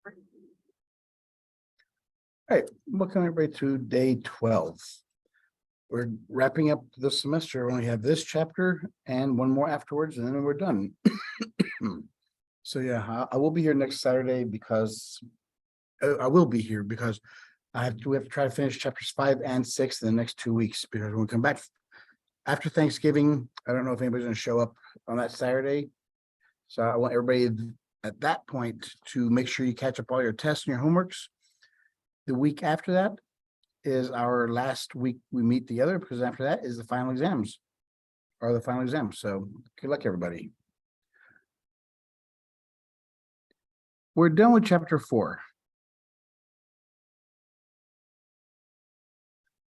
All right, welcome everybody to day 12. We're wrapping up the semester. We only have this chapter and one more afterwards, and then we're done. So yeah, I will be here next Saturday because I will be here because we have to try to finish chapters 5 and 6 in the next 2 weeks, because when we come back after Thanksgiving, I don't know if anybody's going to show up on that Saturday. So I want everybody at that point to make sure you catch up all your tests and your homeworks. The week after that is our last week we meet together, because after that is the final exams. So good luck, everybody. We're done with chapter 4.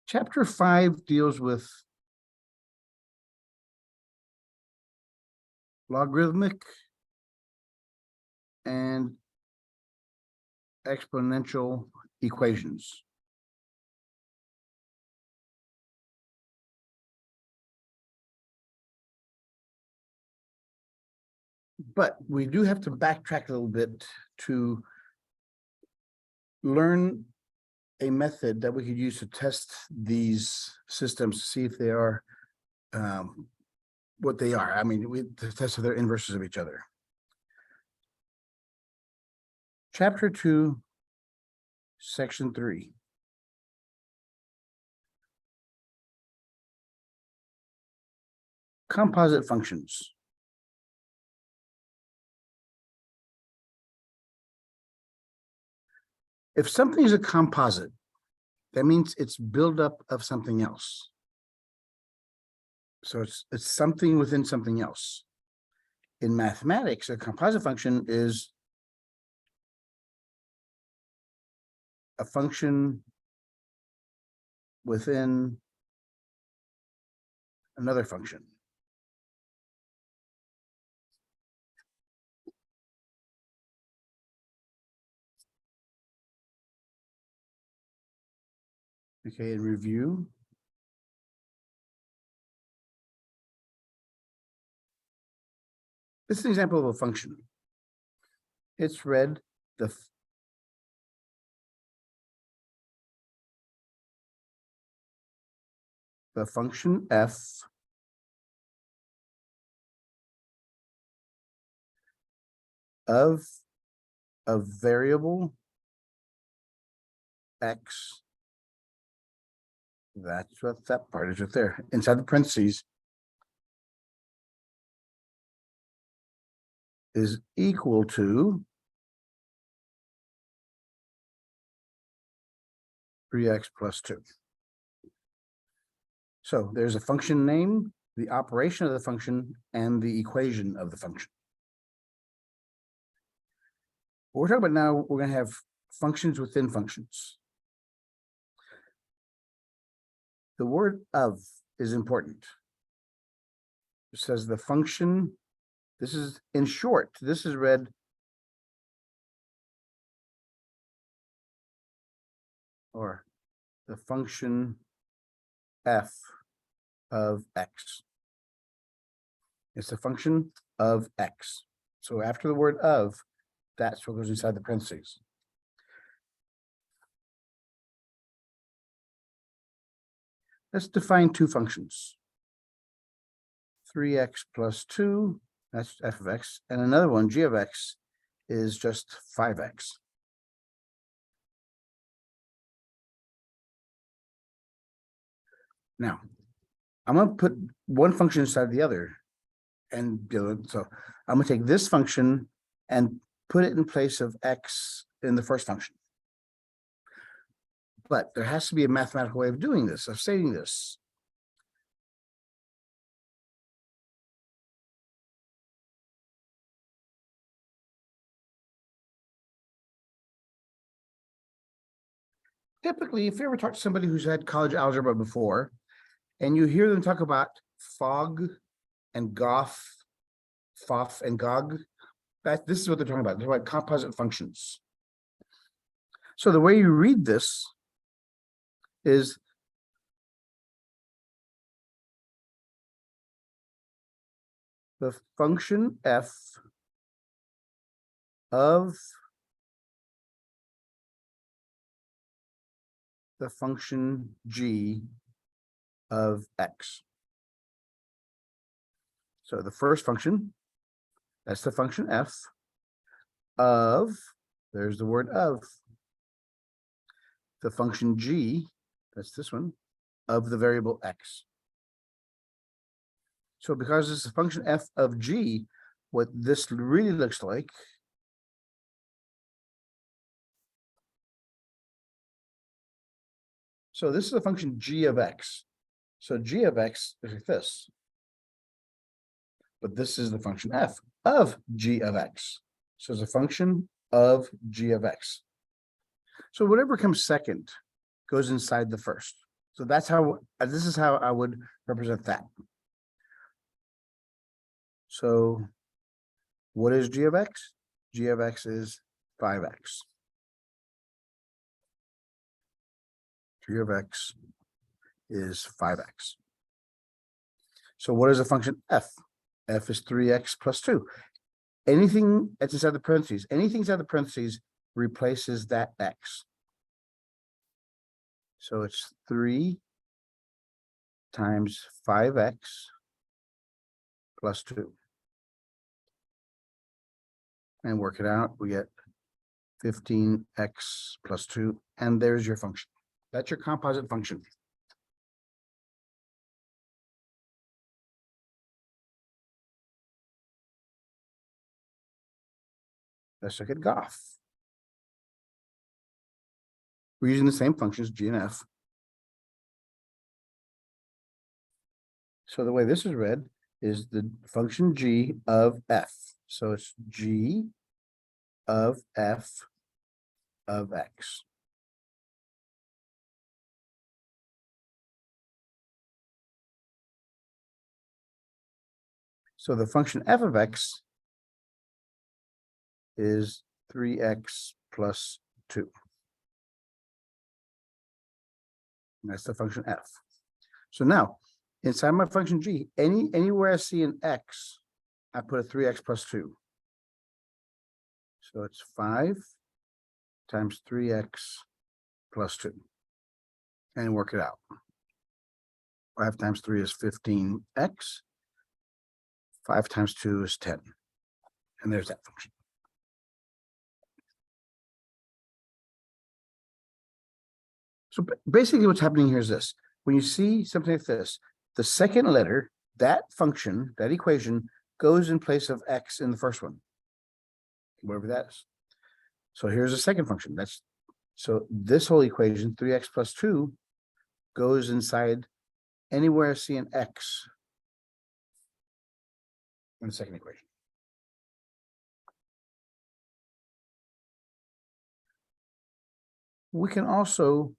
Chapter 5 deals with logarithmic and exponential equations. But we do have to backtrack a little bit to learn a method that we could use to test these systems to see if they are what they are. I mean, we test if they're inverses of each other. Chapter 2, section 3. Composite functions. If something is a composite, that means it's buildup of something else. So it's something within something else. In mathematics, a composite function is a function within another function. Okay, in review. This is an example of a function. It's read the function f of a variable x. That's what that part is right there. Inside the parentheses is equal to 3x plus 2. So there's a function name, the operation of the function, and the equation of the function. What we're talking about now, we're going to have functions within functions. The word of is important. It says the function, this is in short, this is read or the function f of x. It's the function of x. So after the word of, that's what goes inside the parentheses. Let's define two functions. 3x plus 2, that's f of x, and another one, g of x, is just 5x. Now, I'm going to put one function inside the other, and so I'm going to take this function and put it in place of x in the first function. But there has to be a mathematical way of doing this, of stating this. Typically, if you ever talk to somebody who's had college algebra before, and you hear them talk about Fog and Goff, Foff and Gog, this is what they're talking about. They're talking about composite functions. So the way you read this is the function f of the function g of x. So the first function, that's the function f of, there's the word of, the function g, that's this one, of the variable x. So because it's a function f of g, what this really looks like so this is a function g of x. So g of x is like this. But this is the function f of g of x. So it's a function of g of x. So whatever comes second goes inside the first. So that's how, this is how I would represent that. So what is g of x? G of x is 5x. G of x is 5x. So what is the function f? F is 3x plus 2. Anything that's inside the parentheses, anything inside the parentheses replaces that x. So it's 3 times 5x plus 2. And work it out, we get 15x plus 2, and there's your function. That's your composite function. Let's look at Goff. We're using the same functions, g and f. So the way this is read is the function g of f. So it's g of f of x. So the function f of x is 3x plus 2. And that's the function f. So now, inside my function g, anywhere I see an x, I put a 3x plus 2. So it's 5 times 3x plus 2. And work it out. 5 times 3 is 15x. 5 times 2 is 10. And there's that function. So basically what's happening here is this. When you see something like this, the second letter, that function, that equation, goes in place of x in the first one, whatever that is. So here's the second function. So this whole equation, 3x plus 2, goes inside anywhere I see an x in the second equation. We can also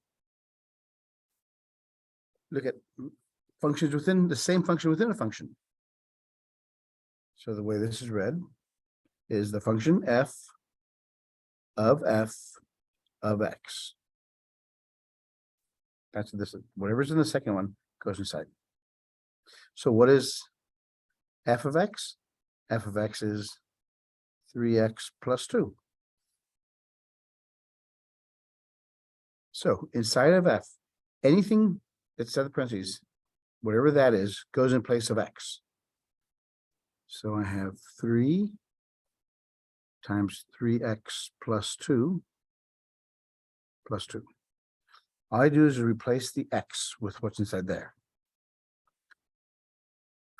look at functions within the same function within a function. So the way this is read is the function f of x. That's this, whatever's in the second one goes inside. So what is f of x? F of x is 3x plus 2. So inside of f, anything that's in the parentheses, whatever that is, goes in place of x. So I have 3 times 3x plus 2 plus 2. All I do is replace the x with what's inside there.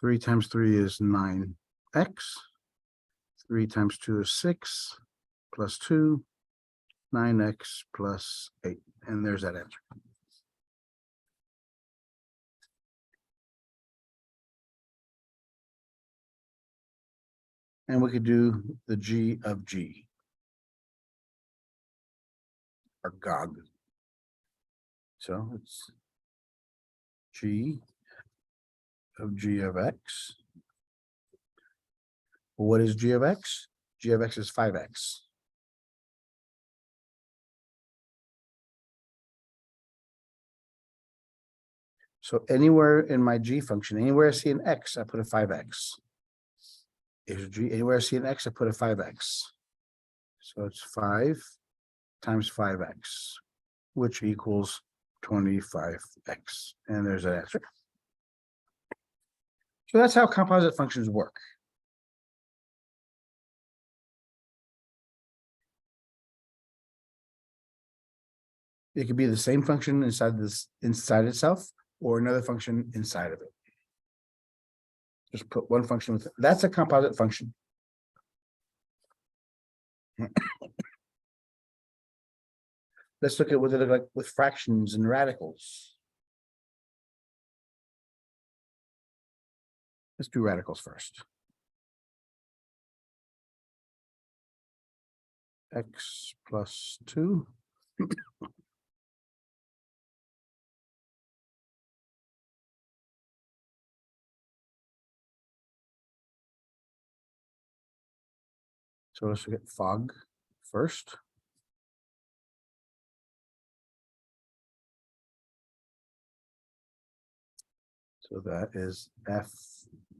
3 times 3 is 9x. 3 times 2 is 6 plus 2, 9x plus 8. And there's that answer. And we could do the g of g, or GOG. So it's g of x. What is g of x? G of x is 5x. So anywhere in my g function, anywhere I see an x, I put a 5x. Here's g, anywhere I see an x, I put a 5x. So it's 5 times 5x, which equals 25x. And there's an answer. So that's how composite functions work. It could be the same function inside itself, or another function inside of it. Just put one function with it. That's a composite function. Let's look at what they look like with fractions and radicals. Let's do radicals first. X plus 2. So let's look at fog first. So that is f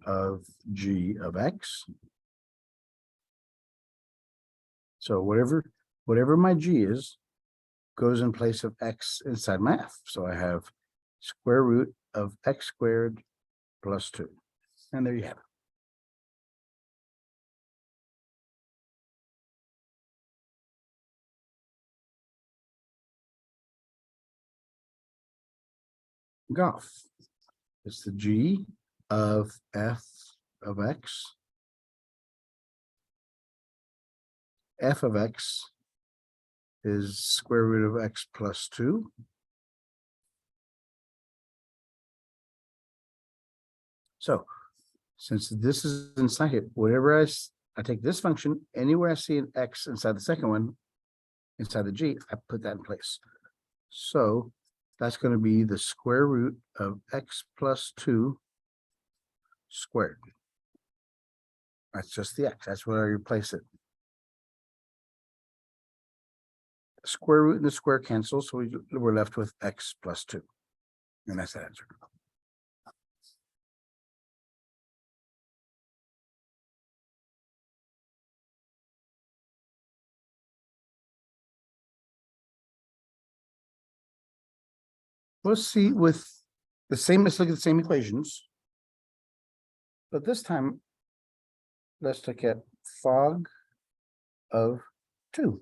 of g of x. So whatever my g is, goes in place of x inside my f. So I have square root of x squared plus 2. And there you have it. Golf. It's the g of f of x. F of x is square root of x plus 2. So since this is inside it, whatever I take this function, anywhere I see an x inside the second one, inside the g, I put that in place. So that's going to be the square root of x plus 2 squared. That's just the x. That's where I replace it. The square root and the square cancel, so we're left with x plus 2. And that's the answer. Let's see with the same, let's look at the same equations. But this time, let's look at fog of 2.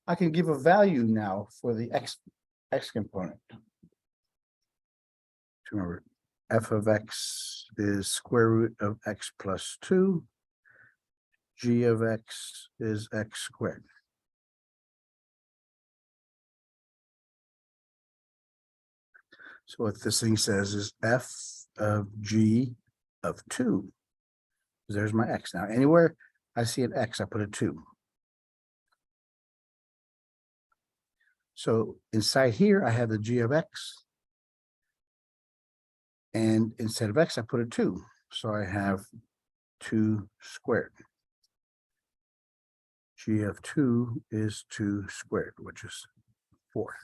I can give a value now for the x component. Remember, f of x is square root of x plus 2. G of x is x squared. So what this thing says is f of g of 2. There's my x. Now, anywhere I see an x, I put a 2. So inside here, I have the g of x. And instead of x, I put a 2. So I have 2 squared. G of 2 is 2 squared, which is 4.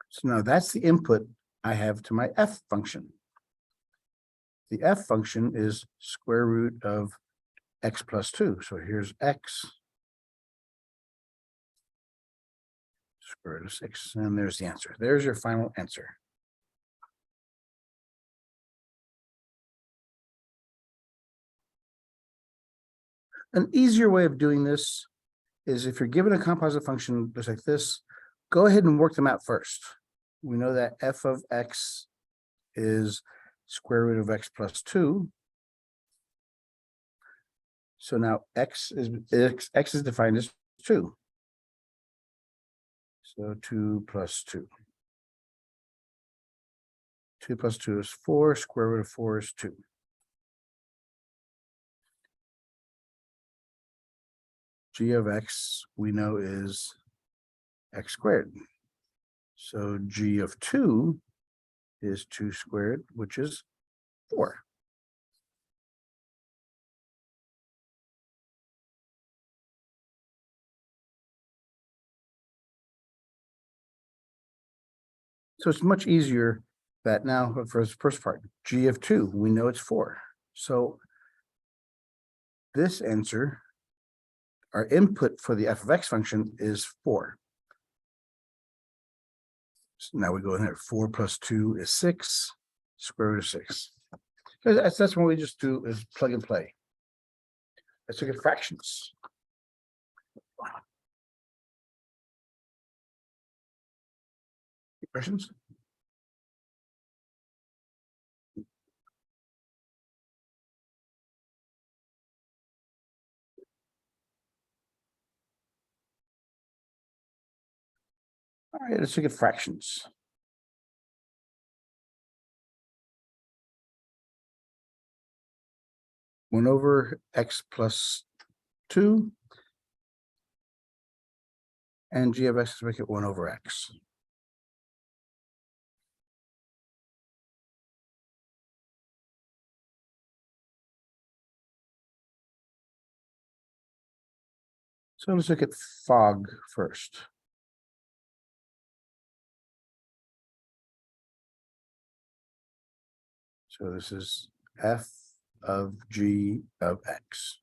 So now that's the input I have to my f function. The f function is square root of x plus 2. So here's x square root of 6. And there's the answer. There's your final answer. An easier way of doing this is if you're given a composite function just like this, go ahead and work them out first. We know that f of x is square root of x plus 2. So now x is defined as 2. So 2 plus 2. 2 plus 2 is 4. Square root of 4 is 2. G of x we know is x squared. So g of 2 is 2 squared, which is 4. So it's much easier that now for the first part, g of 2, we know it's 4. So this answer our input for the f of x function is 4. So now we go in there, 4 plus 2 is 6, square root of 6. That's what we just do is plug and play. Let's look at fractions. Any questions? All right, let's look at fractions. One over x plus 2, and g of x, let's make it 1 over x. So let's look at fog first. So this is f of g of x.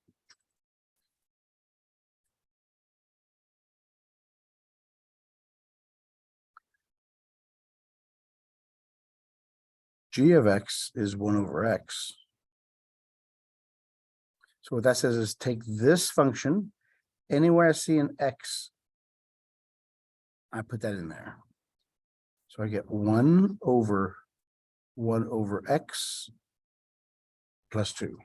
G of x is 1 over x. So what that says is take this function, anywhere I see an x, I put that in there. So I get 1 over x plus 2.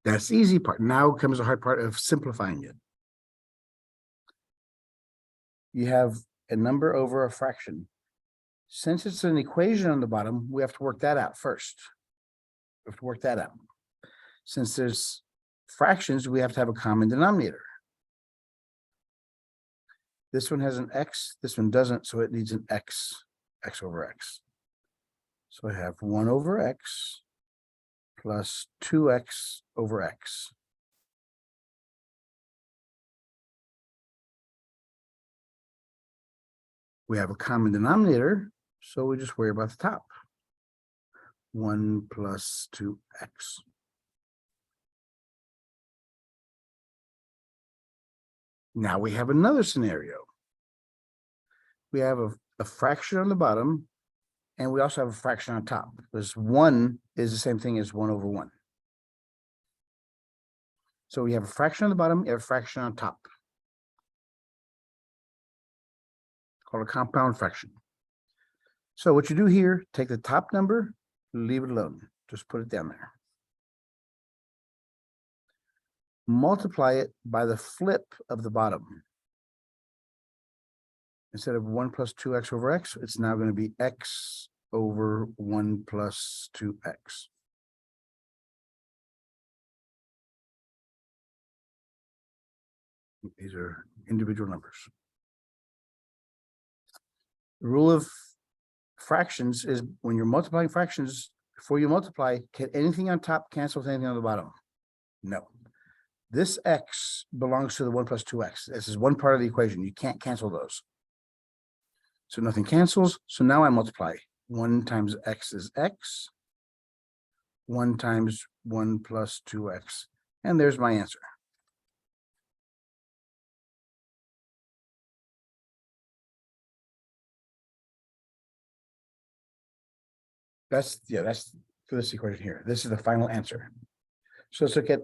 That's the easy part. Now comes the hard part of simplifying it. You have a number over a fraction. Since it's an equation on the bottom, we have to work that out first. We have to work that out. Since there's fractions, we have to have a common denominator. This one has an x, this one doesn't, so it needs an x over x. So I have 1 over x plus 2x over x. We have a common denominator, so we just worry about the top. 1 plus 2x. Now we have another scenario. We have a fraction on the bottom, and we also have a fraction on top. Because 1 is the same thing as 1 over 1. So we have a fraction on the bottom, and a fraction on top. It's called a compound fraction. So what you do here, take the top number, leave it alone. Just put it down there. Multiply it by the flip of the bottom. Instead of 1 plus 2x over x, it's now going to be x over 1 plus 2x. These are individual numbers. The rule of fractions is when you're multiplying fractions, before you multiply, can anything on top cancel with anything on the bottom? No. This x belongs to the 1 plus 2x. This is one part of the equation. You can't cancel those. So nothing cancels. So now I multiply. 1 times x is x. 1 times 1 plus 2x. And there's my answer. That's for this equation here. This is the final answer. So let's look at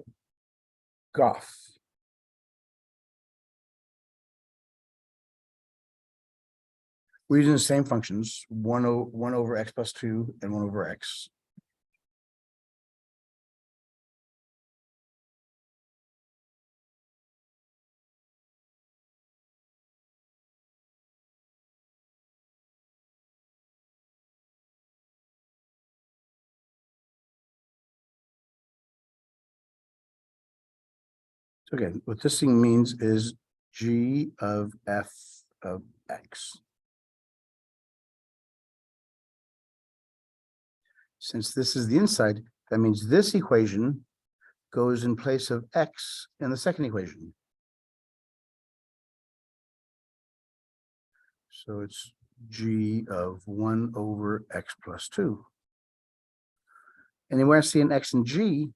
Goff. We're using the same functions, 1 over x plus 2 and 1 over x. So again, what this thing means is g of f of x. Since this is the inside, that means this equation goes in place of x in the second equation. So it's g of 1 over x plus 2. Anywhere I see an x and g,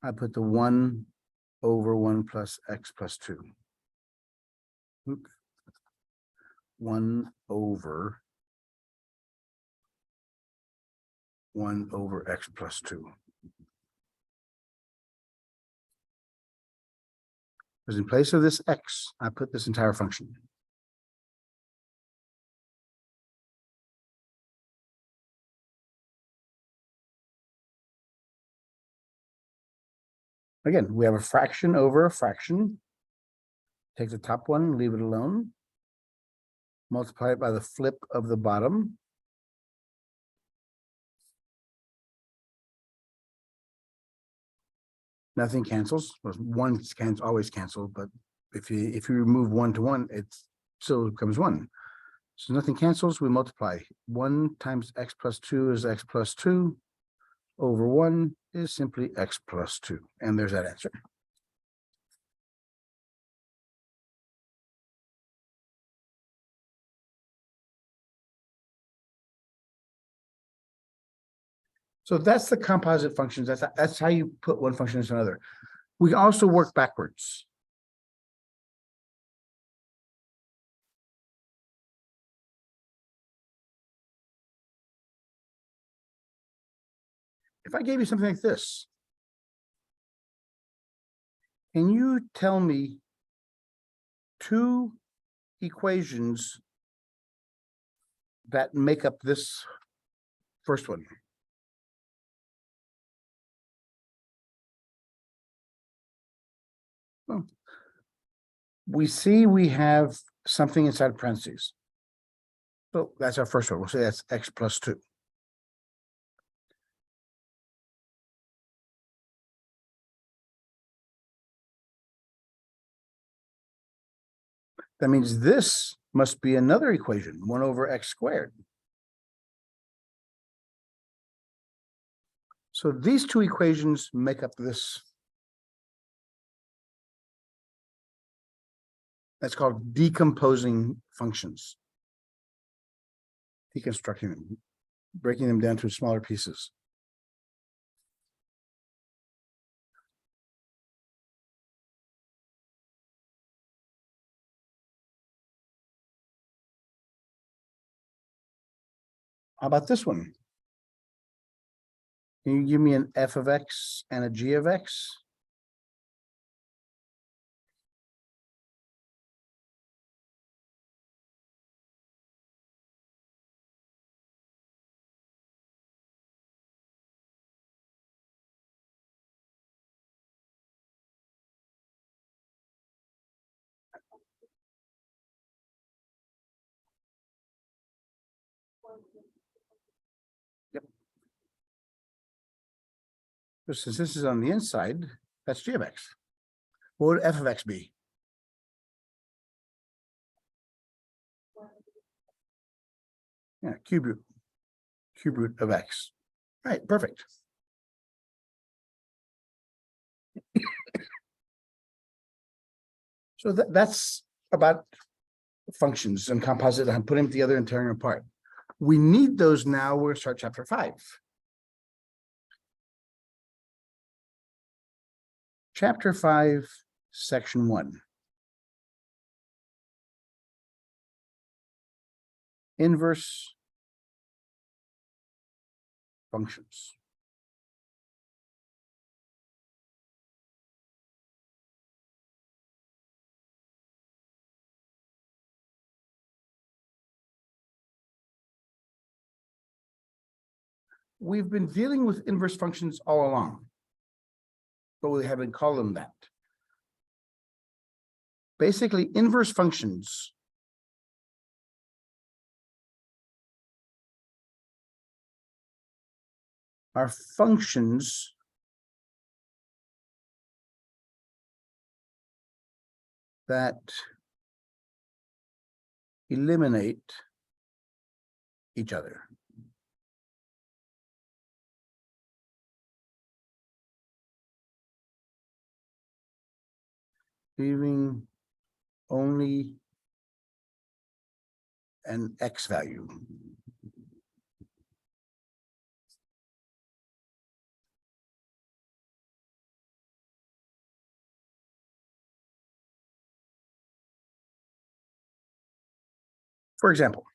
I put the 1 over 1 plus x plus 2. Oop. 1 over x plus 2. Because in place of this x, I put this entire function. Again, we have a fraction over a fraction. Take the top one, leave it alone. Multiply it by the flip of the bottom. Nothing cancels. Well, one can always cancel, but if you remove 1 to 1, it still becomes 1. So nothing cancels. We multiply. 1 times x plus 2 is x plus 2 over 1 is simply x plus 2. And there's that answer. So that's the composite functions. That's how you put one function into another. We also work backwards. If I gave you something like this, can you tell me 2 equations that make up this first one? Well, we see we have something inside parentheses. So that's our first one. We'll say that's x plus 2. That means this must be another equation, 1 over x squared. So these 2 equations make up this. That's called decomposing functions. Deconstructing them, breaking them down to smaller pieces. How about this one? Can you give me an f of x and a g of x? Yep. So since this is on the inside, that's g of x. What would f of x be? Yeah, cube root of x. All right, perfect. So that's about functions and composite and putting them together and tearing them apart. We need those now. We're gonna start chapter 5. Chapter 5, section 1. Inverse functions. We've been dealing with inverse functions all along, but we haven't called them that. Basically, inverse functions are functions that eliminate each other. Leaving only an x value. For example,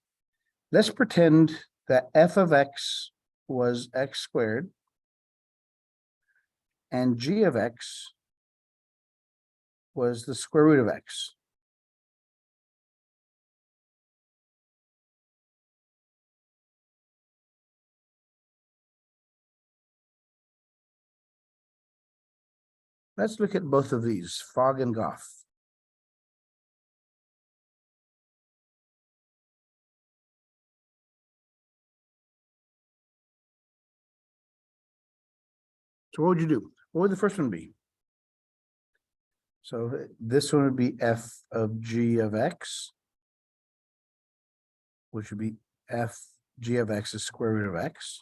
let's pretend that f of x was x squared and g of x was the square root of x. Let's look at both of these, Fogg and Goff. So what would you do? What would the first one be? So this one would be f of g of x, which would be f g of x is square root of x.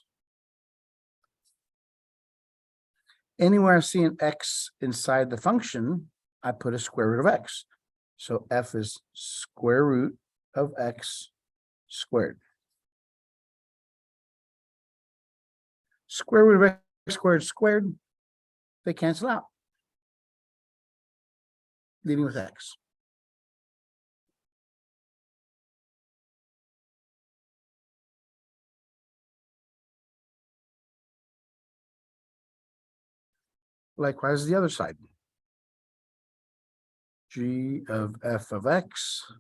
Anywhere I see an x inside the function, I put a square root of x. So f is square root of x squared. Square root of x squared, they cancel out, leaving with x. Likewise, the other side. G of f of x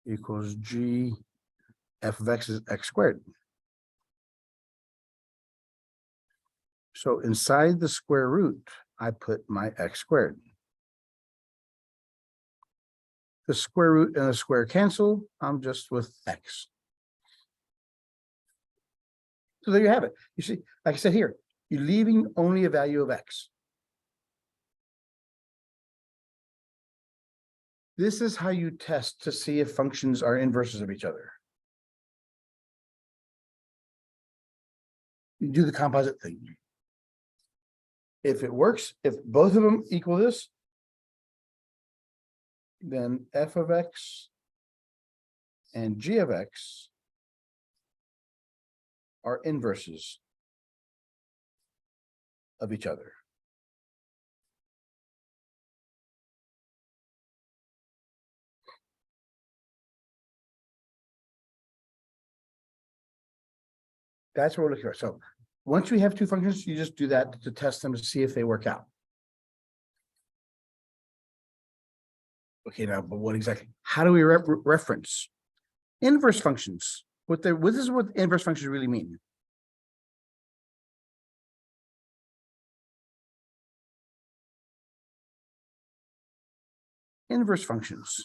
equals g f of x is x squared. So inside the square root, I put my x squared. The square root and the square cancel, I'm just with x. So there you have it. You see, like I said here, you're leaving only a value of x. This is how you test to see if functions are inverses of each other. You do the composite thing. If it works, if both of them equal this, then f of x and g of x are inverses of each other. That's what we're looking for. So once we have two functions, you just do that to test them to see if they work out. Okay, now, but what exactly? How do we reference inverse functions? What is what inverse functions really mean? Inverse functions.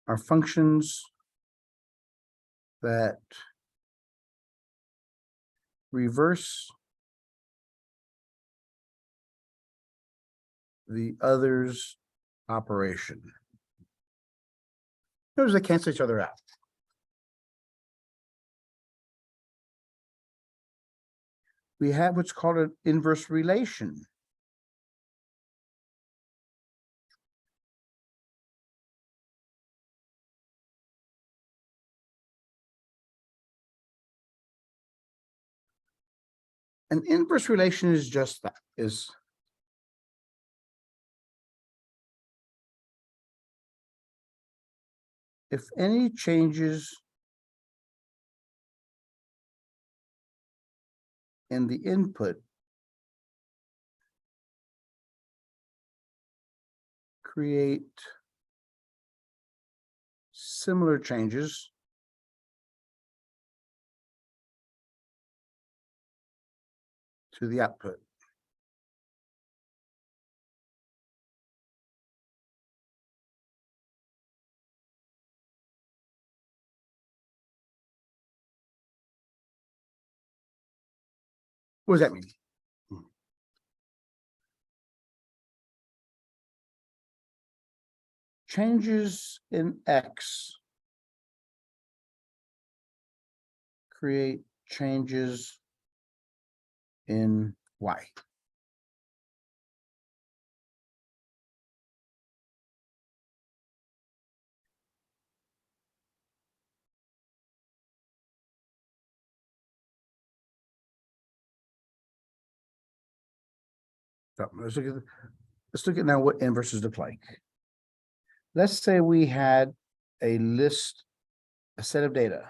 Are functions that reverse the other's operation. Notice they cancel each other out. We have what's called an inverse relation. An inverse relation is just that, is if any changes in the input create similar changes to the output. What does that mean? Changes in x create changes in y. So let's look at now what inverses look like. Let's say we had a list, a set of data.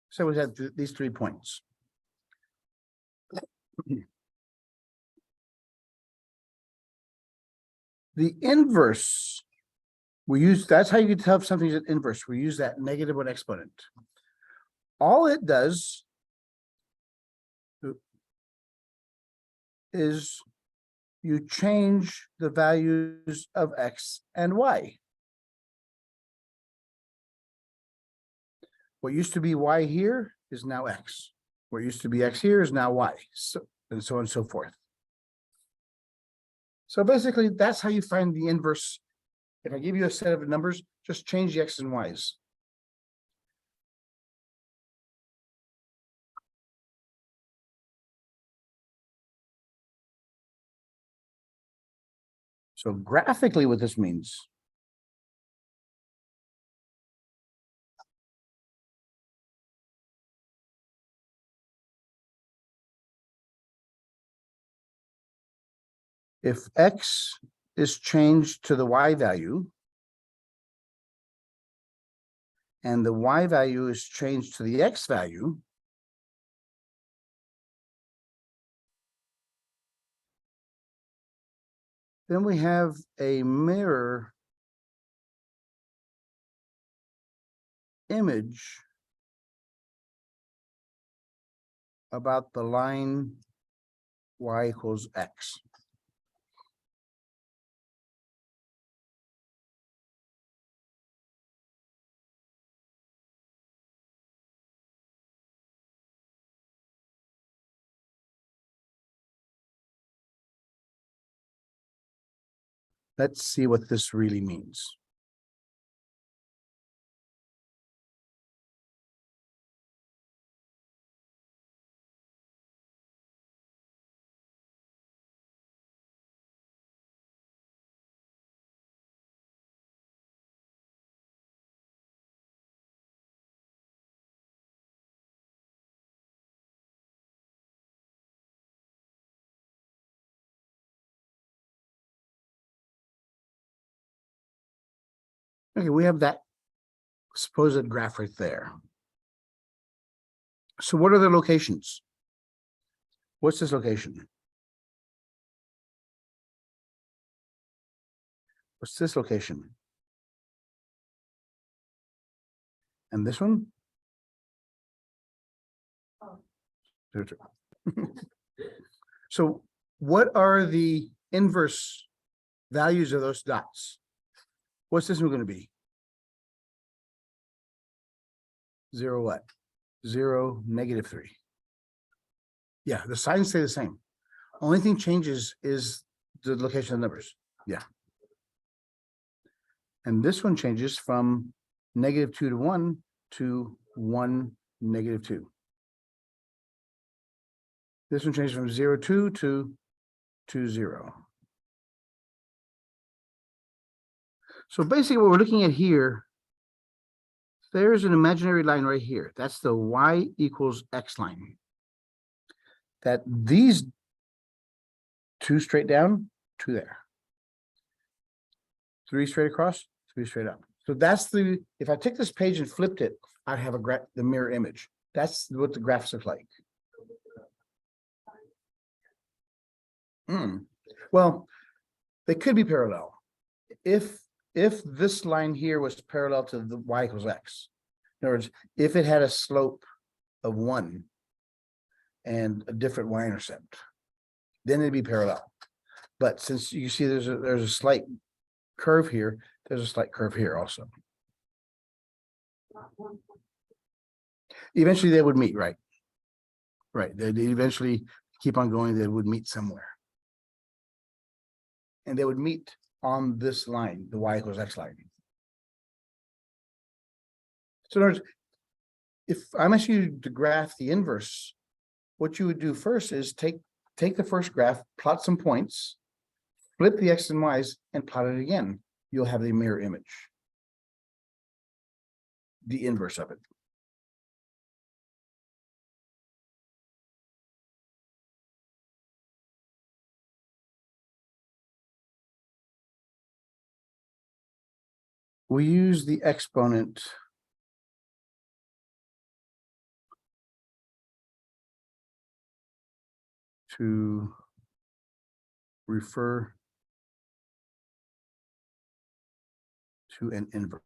So we had these 3 points. The inverse, we use, that's how you can tell if something's an inverse. We use that negative one exponent. All it does is you change the values of X and Y. What used to be Y here is now X. What used to be X here is now Y, so, and so on and so forth. So basically, that's how you find the inverse. If I give you a set of numbers, just change the X and Y's. So graphically, what this means, if X is changed to the Y value, and the Y value is changed to the X value, then we have a mirror image about the line Y equals X. Let's see what this really means. Okay, we have that supposed graph right there. So what are the locations? What's this location? What's this location? And this one? So what are the inverse values of those dots? What's this one going to be? 0 what? 0, -3. Yeah, the signs stay the same. Only thing changes is the location of the numbers. Yeah. And this one changes from -2 to 1 to 1, -2. This one changes from 0, 2 to 2, 0. So basically what we're looking at here, there's an imaginary line right here. That's the Y equals X line. That these 2 straight down, 2 there. 3 straight across, 3 straight up. So that's the, if I took this page and flipped it, I'd have the mirror image. That's what the graphs look like. Well, they could be parallel. If this line here was parallel to the Y equals X, in other words, if it had a slope of 1 and a different Y-intercept, then it'd be parallel. But since you see there's a slight curve here, there's a slight curve here also. Eventually they would meet, right? Right, they'd eventually keep on going, they would meet somewhere. And they would meet on this line, the Y equals X line. So in other words, if I'm asking you to graph the inverse, what you would do first is take the first graph, plot some points, flip the X and Y's and plot it again. You'll have the mirror image. The inverse of it. We use the exponent to refer to an inverse.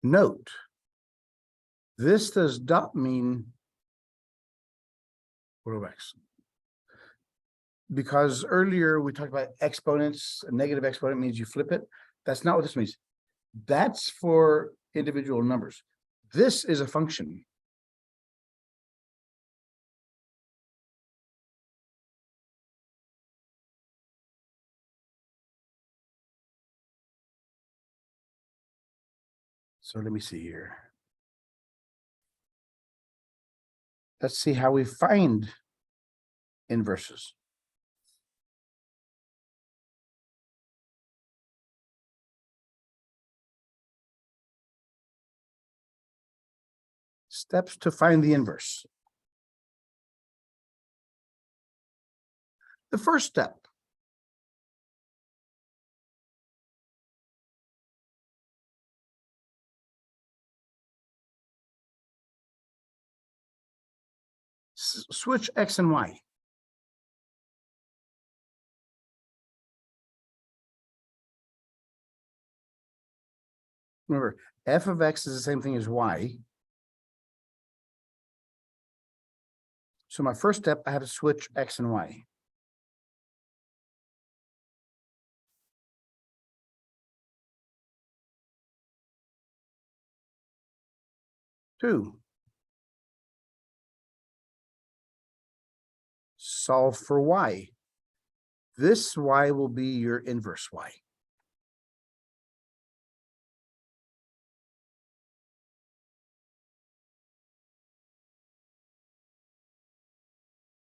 Note, this does not mean root of X. Because earlier we talked about exponents, a negative exponent means you flip it. That's not what this means. That's for individual numbers. This is a function. So let me see here. Let's see how we find inverses. Steps to find the inverse. The first step. Switch X and Y. Remember, f of X is the same thing as Y. So my first step, I have to switch X and Y. Two, solve for Y. This Y will be your inverse Y.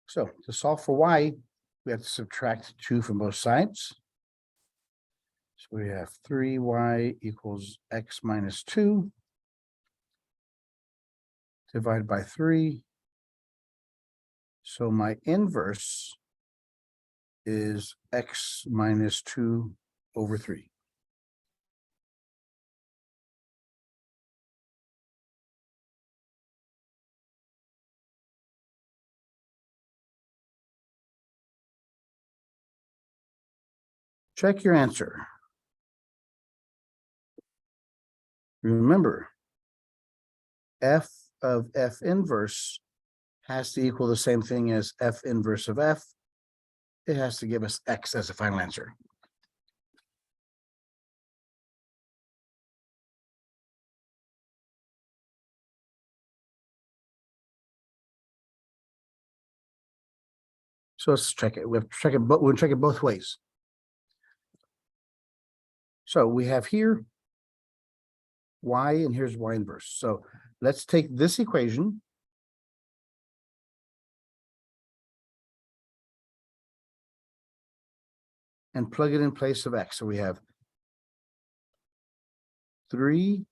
So to solve for Y, we have to subtract 2 from both sides. So we have 3y equals x minus 2 divided by 3. So my inverse is x minus 2 over 3. Check your answer. Remember, f of f inverse has to equal the same thing as f inverse of f. It has to give us x as a final answer. So let's check it. We have to check it, but we'll check it both ways. So we have here y, and here's y inverse. So let's take this equation and plug it in place of x. So we have 3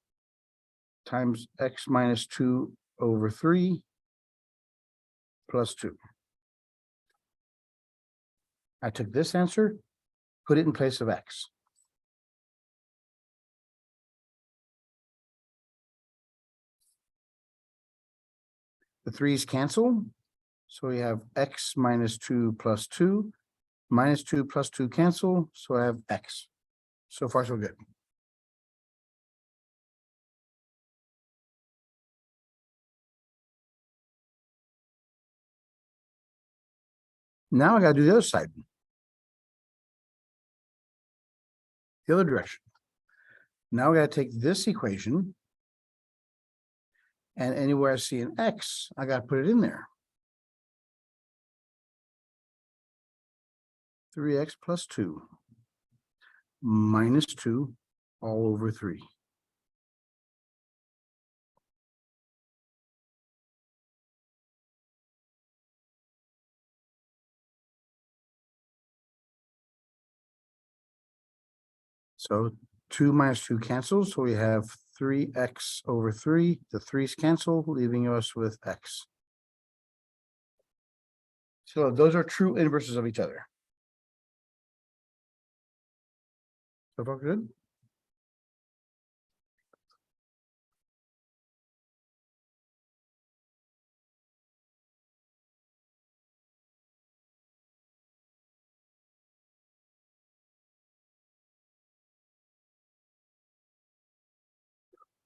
times x minus 2 over 3 plus 2. I took this answer, put it in place of x. The 3's cancel. So we have x minus 2 plus 2. Minus 2 plus 2 cancel. So I have x. So far, so good. Now I got to do the other side. The other direction. Now I got to take this equation, and anywhere I see an x, I got to put it in there. 3x plus 2 minus 2 all over 3. So 2 minus 2 cancels, so we have 3x over 3. The 3's cancel, leaving us with x. So those are true inverses of each other. So far good?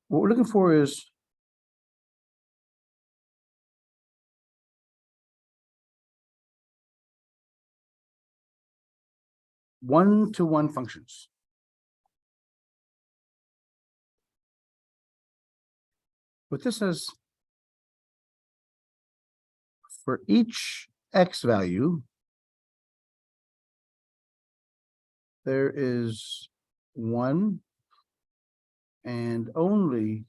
What we're looking for is one-to-one functions. What this says, for each x value, there is one and only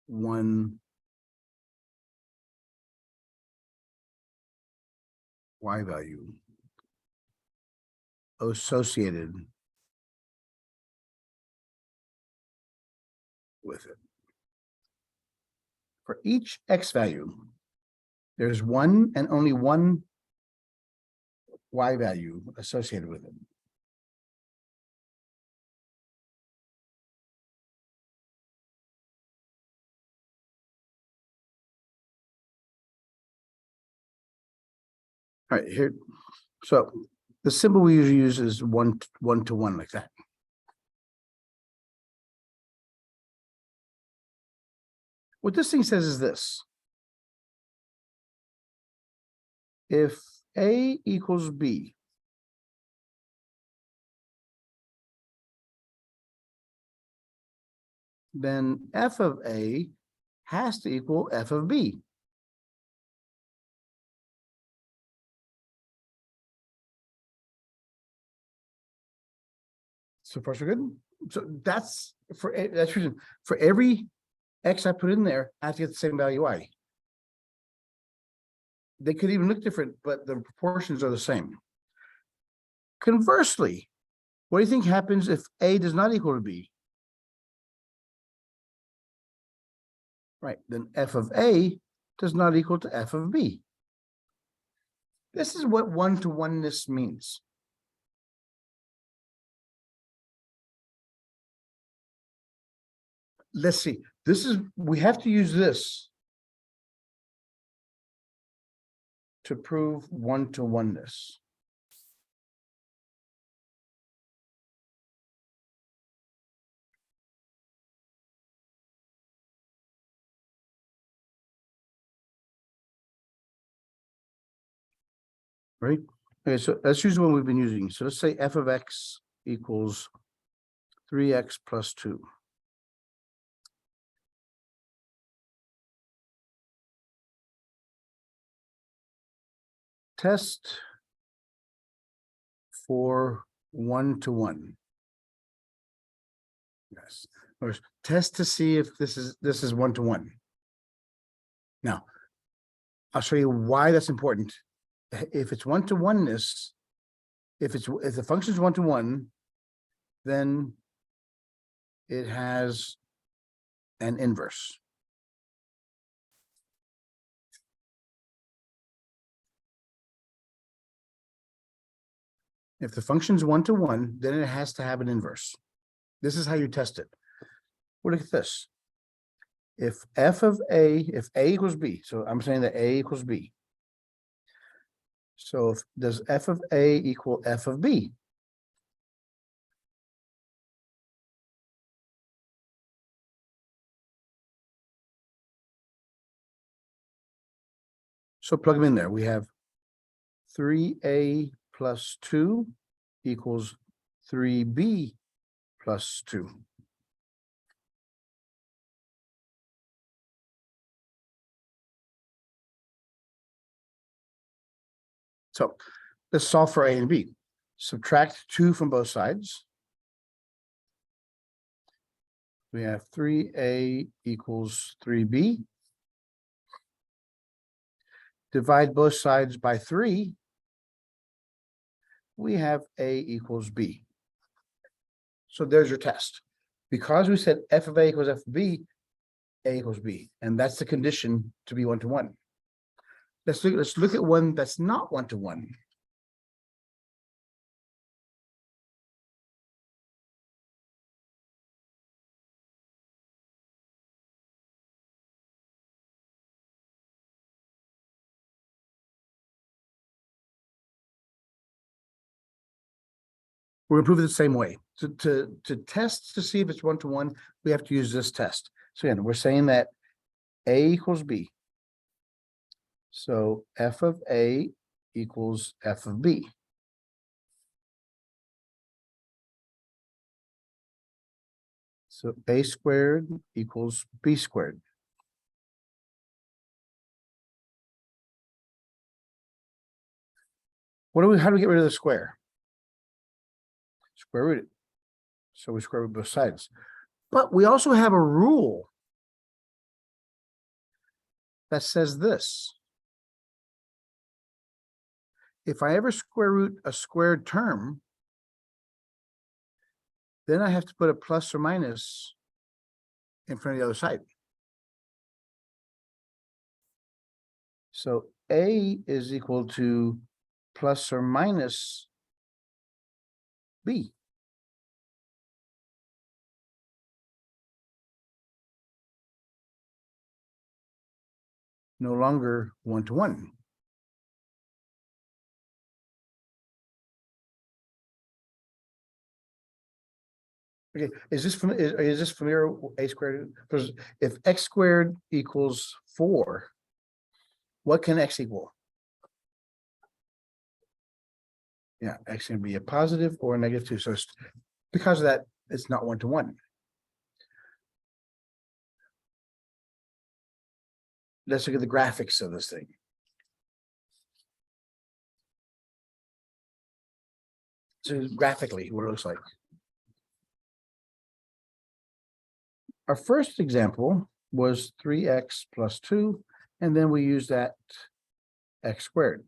one y value associated with it. For each x value, there's one and only one y value associated with it. All right, here. So the symbol we usually use is one to one like that. What this thing says is this. If A equals B, then f of A has to equal f of B. So far, so good. So that's that's reason for every x I put in there, I have to get the same value y. They could even look different, but the proportions are the same. Conversely, what do you think happens if A does not equal to B? Right, then f of A does not equal to f of B. This is what one-to-oneness means. Let's see, we have to use this to prove one-to-oneness. Right? Okay, so let's use the one we've been using. So let's say f of x equals 3x plus 2. Test for one-to-one. Yes, or test to see if this is one-to-one. Now, I'll show you why that's important. If it's one-to-oneness, if the function is one-to-one, then it has an inverse. If the function is one-to-one, then it has to have an inverse. This is how you test it. Well, look at this. If if A equals B, so I'm saying that A equals B. So does f of A equal f of B? So plug them in there. We have 3A plus 2 equals 3B plus 2. So let's solve for A and B. Subtract 2 from both sides. We have 3A equals 3B. Divide both sides by 3. We have A equals B. So there's your test. Because we said f of a equals f of b, a equals b, and that's the condition to be one-to-one. Let's look at one that's not one-to-one. We're gonna prove it the same way. To test to see if it's one-to-one, we have to use this test. So again, we're saying that a equals b. So f of a equals f of b. So a squared equals b squared. How do we get rid of the square? Square root it. So we square root both sides. But we also have a rule that says this. If I ever square root a squared term, then I have to put a plus or minus in front of the other side. So a is equal to plus or minus b. No longer one-to-one. Okay, is this familiar? A squared, because if x squared equals 4, what can x equal? Yeah, x can be a positive or a negative 2. So it's, because of that, it's not one-to-one. Let's look at the graphics of this thing. So graphically, what it looks like. Our first example was 3x plus 2, and then we use that x squared.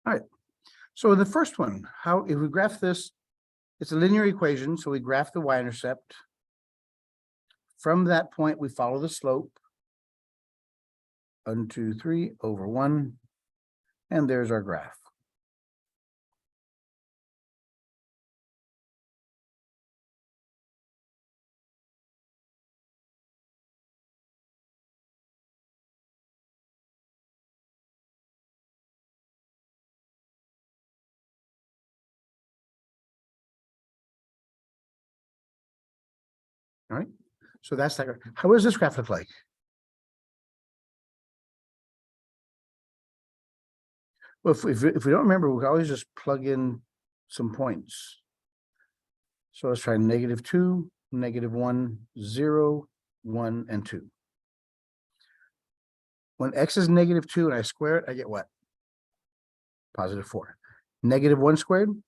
All right. So the first one, if we graph this, it's a linear equation. So we graph the y-intercept. From that point, we follow the slope. 1, 2, 3 over 1. And there's our graph. All right. So that's like, how does this graph look like? Well, if we don't remember, we can always just plug in some points. So let's try -2, -1, 0, 1, and 2. When x is -2 and I square it, I get what? +4. -1 squared,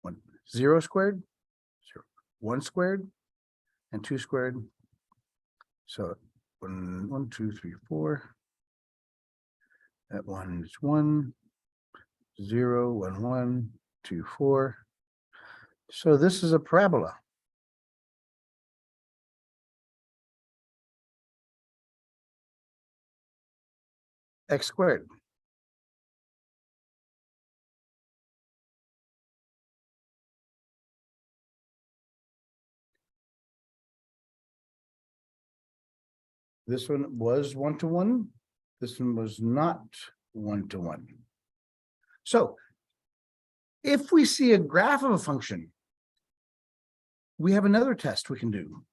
1. 0 squared, 0. 1 squared, and 2 squared. So 1, 2, 3, 4. That 1 is 1, 0, 1, 1, 2, 4. So this is a parabola. X squared. This one was one-to-one. This one was not one-to-one. So if we see a graph of a function, we have another test we can do.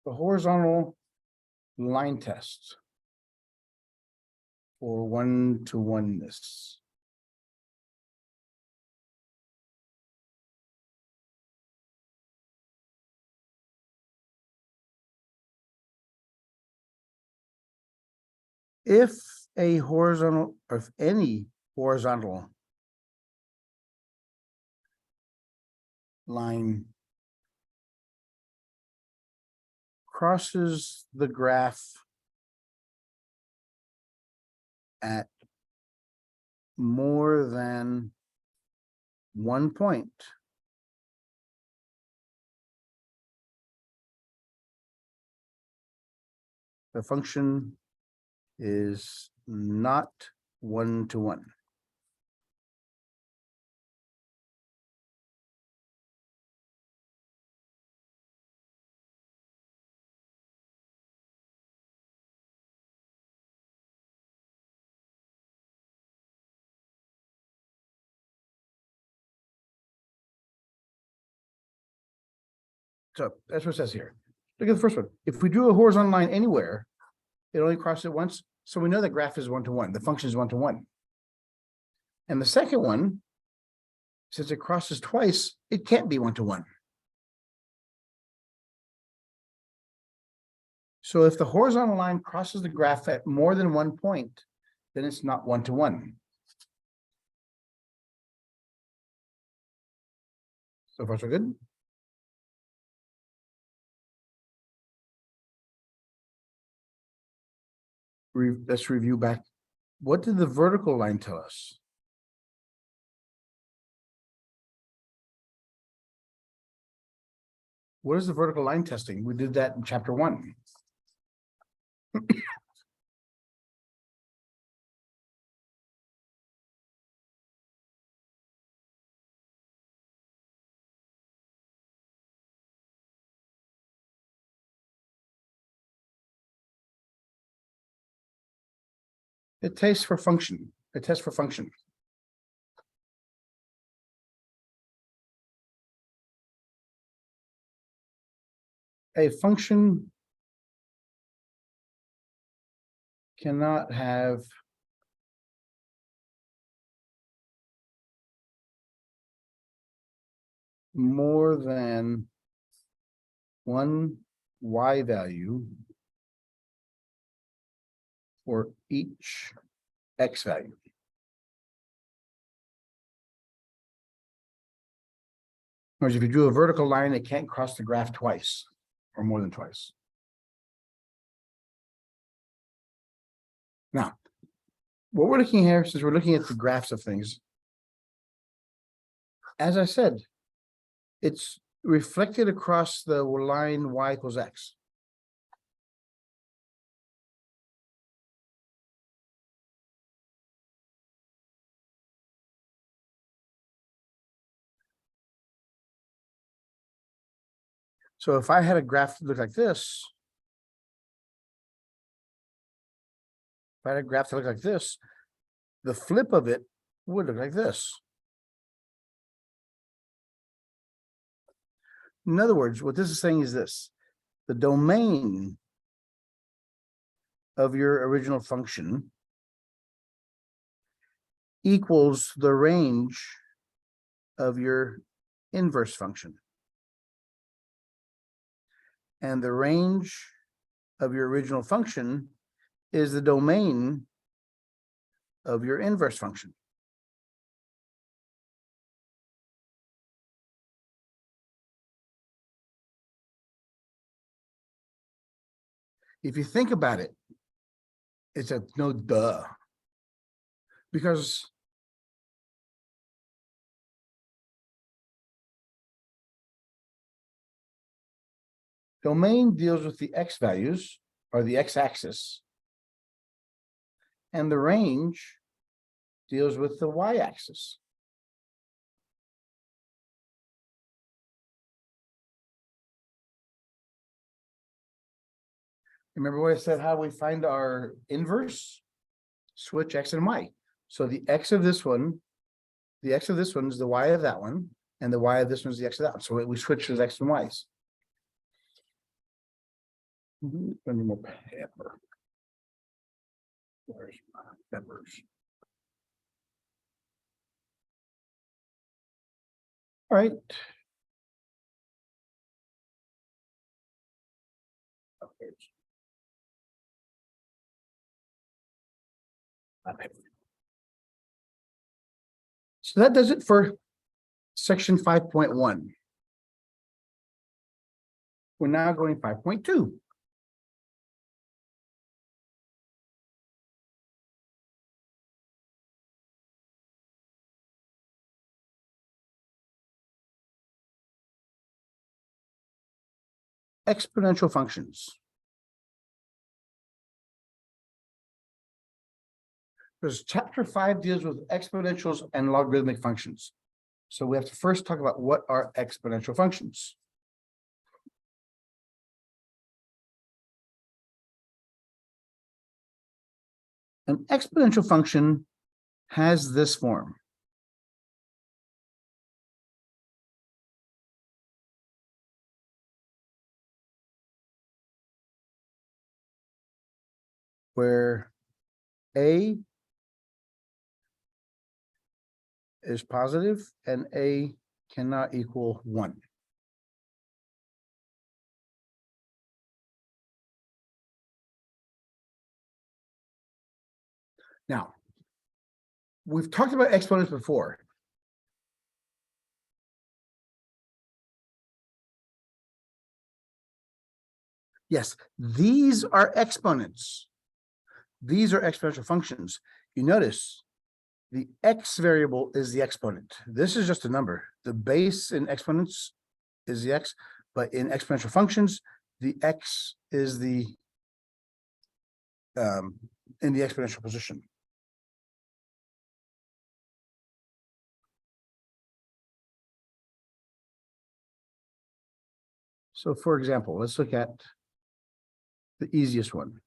the horizontal line test for one-to-oneness. If a horizontal, or if any horizontal line crosses the graph at more than 1 point, the function is not one-to-one. So that's what it says here. Look at the first one. If we drew a horizontal line anywhere, it only crosses it once. So we know the graph is one-to-one. The function is one-to-one. And the second one, since it crosses twice, it can't be one-to-one. So if the horizontal line crosses the graph at more than 1 point, then it's not one-to-one. So far, so good. Let's review back. What did the vertical line tell us? What is the vertical line testing? We did that in chapter 1. It tests for function. It tests for function. A function cannot have more than one y value for each x value. Whereas if you drew a vertical line, it can't cross the graph twice or more than twice. Now, what we're looking here, since we're looking at the graphs of things, as I said, it's reflected across the line y equals x. So if I had a graph that looked like this, if I had a graph that looked like this, the flip of it would look like this. In other words, what this is saying is this: the domain of your original function equals the range of your inverse function. And the range of your original function is the domain of your inverse function. If you think about it, it's a no duh. Because domain deals with the x values, or the x-axis, and the range deals with the y-axis. Remember what I said, how we find our inverse? Switch x and y. So the x of this one, the x of this one is the y of that one, and the y of this one is the x of that one. So we switch those x and y's. Any more pepper? Where's my peppers? All right. Okay. So that does it for section 5.1. We're now going 5.2. Exponential functions. Because chapter 5 deals with exponentials and logarithmic functions. So we have to first talk about what are exponential functions. An exponential function has this form. Where A is positive and A cannot equal 1. Now, we've talked about exponents before. Yes, these are exponents. These are exponential functions. You notice the x variable is the exponent. This is just a number. The base in exponents is the x, but in exponential functions, the x is the in the exponential position. So for example, let's look at the easiest one.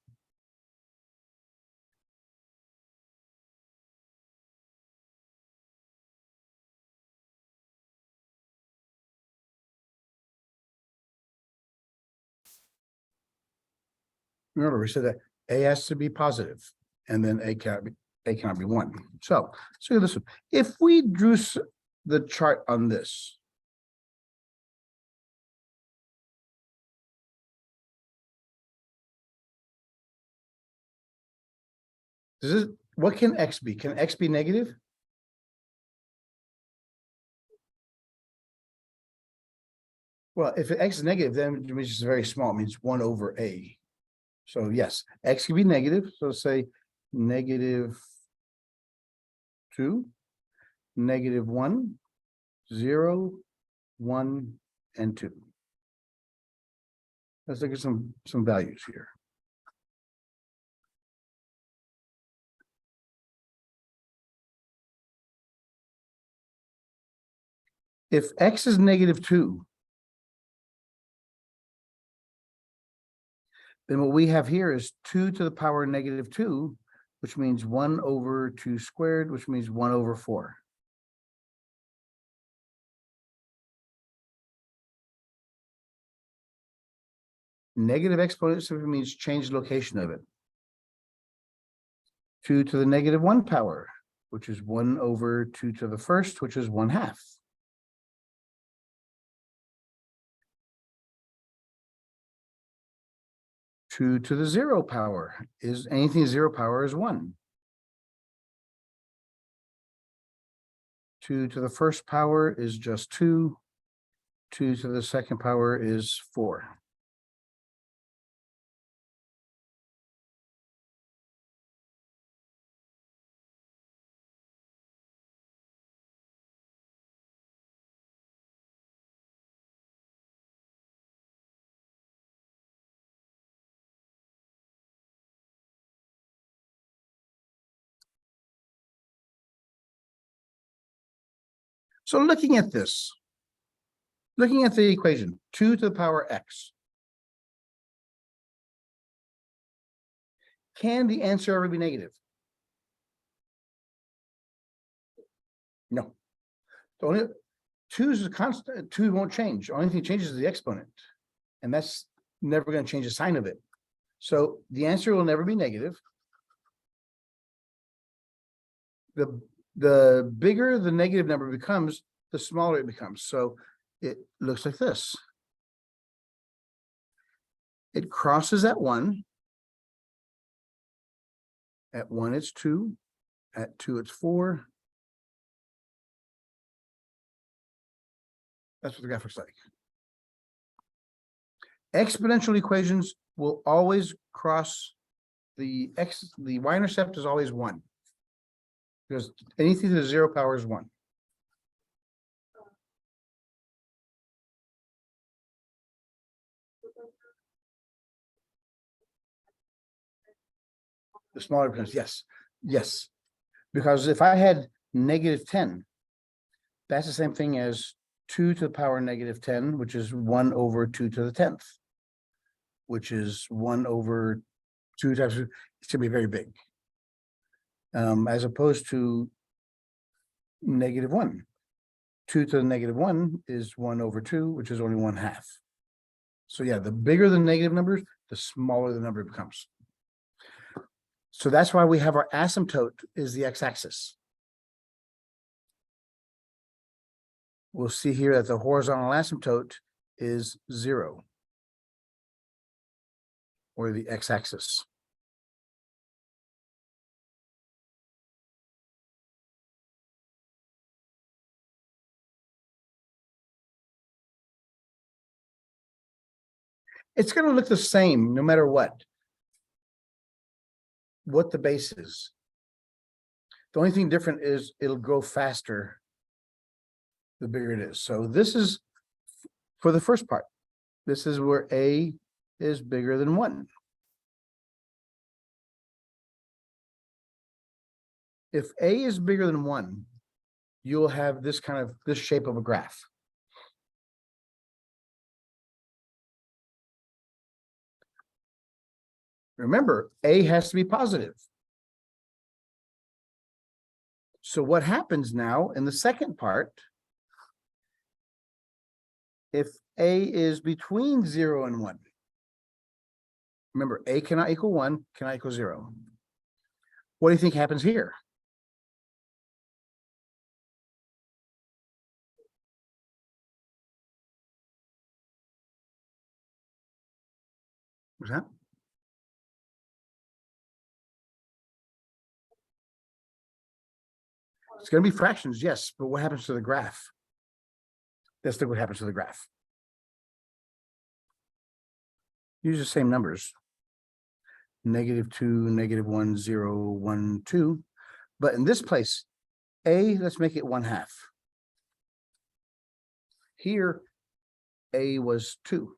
Remember, we said that A has to be positive, and then A cannot be 1. So this one. If we drew the chart on this, what can X be? Can X be negative? Well, if X is negative, then it means it's very small. It means 1 over A. So yes, X can be negative. So say -2, -1, 0, 1, and 2. Let's look at some values here. If X is -2, then what we have here is 2 to the power -2, which means 1 over 2 squared, which means 1 over 4. Negative exponent simply means change the location of it. 2 to the -1 power, which is 1 over 2 to the first, which is 1/2. Two to the 0 power is anything 0 power is 1. 2 to the first power is just 2. 2 to the second power is 4. So looking at this, looking at the equation, 2 to the power x, can the answer ever be negative? No. The only 2 is a constant. 2 won't change. The only thing changes is the exponent, and that's never going to change the sign of it. So the answer will never be negative. The bigger the negative number becomes, the smaller it becomes. So it looks like this. It crosses at 1. At 1, it's 2. At 2, it's 4. That's what the graph looks like. Exponential equations will always cross the y-intercept is always 1. Because anything to the 0 power is 1. The smaller becomes, yes, yes. Because if I had -10, that's the same thing as 2 to the power -10, which is 1 over 2 to the 10th, which is 1 over 2 times, it's gonna be very big. As opposed to -1. 2 to the -1 is 1 over 2, which is only 1/2. So yeah, the bigger the negative numbers, the smaller the number becomes. So that's why we have our asymptote is the x-axis. We'll see here that the horizontal asymptote is 0, or the x-axis. It's going to look the same no matter what the base is. The only thing different is it'll grow faster the bigger it is. So this is for the first part. This is where A is bigger than 1. If A is bigger than 1, you'll have this shape of a graph. Remember, A has to be positive. So what happens now in the second part, if A is between 0 and 1, remember, A cannot equal 1, cannot equal 0. What do you think happens here? What's that? It's going to be fractions, yes, but what happens to the graph? Let's look what happens to the graph. Use the same numbers. -2, -1, 0, 1, 2. But in this place, A, let's make it 1/2. Here, A was 2.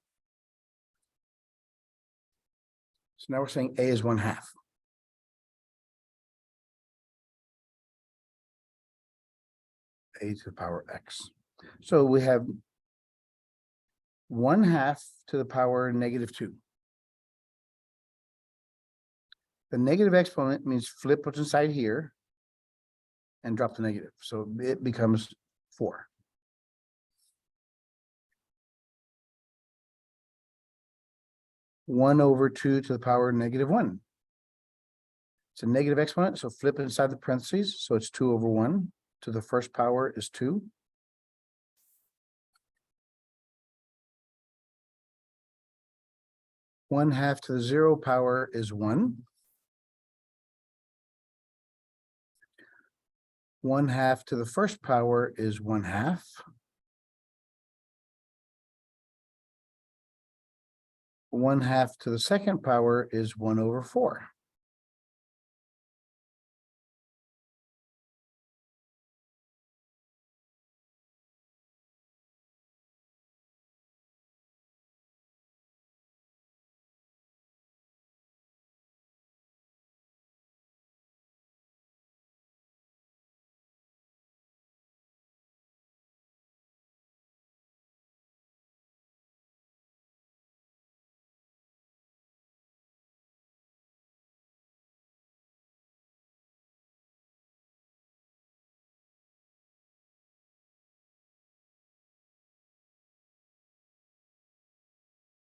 So now we're saying A is 1/2. A to the power x. So we have 1/2 to the power -2. The negative exponent means flip what's inside here and drop the negative. So it becomes 4. One over 2 to the power -1. It's a negative exponent, so flip inside the parentheses. So it's 2 over 1 to the first power is 2. One half to the 0 power is 1. 1/2 to the first power is 1/2. 1/2 to the second power is 1 over 4.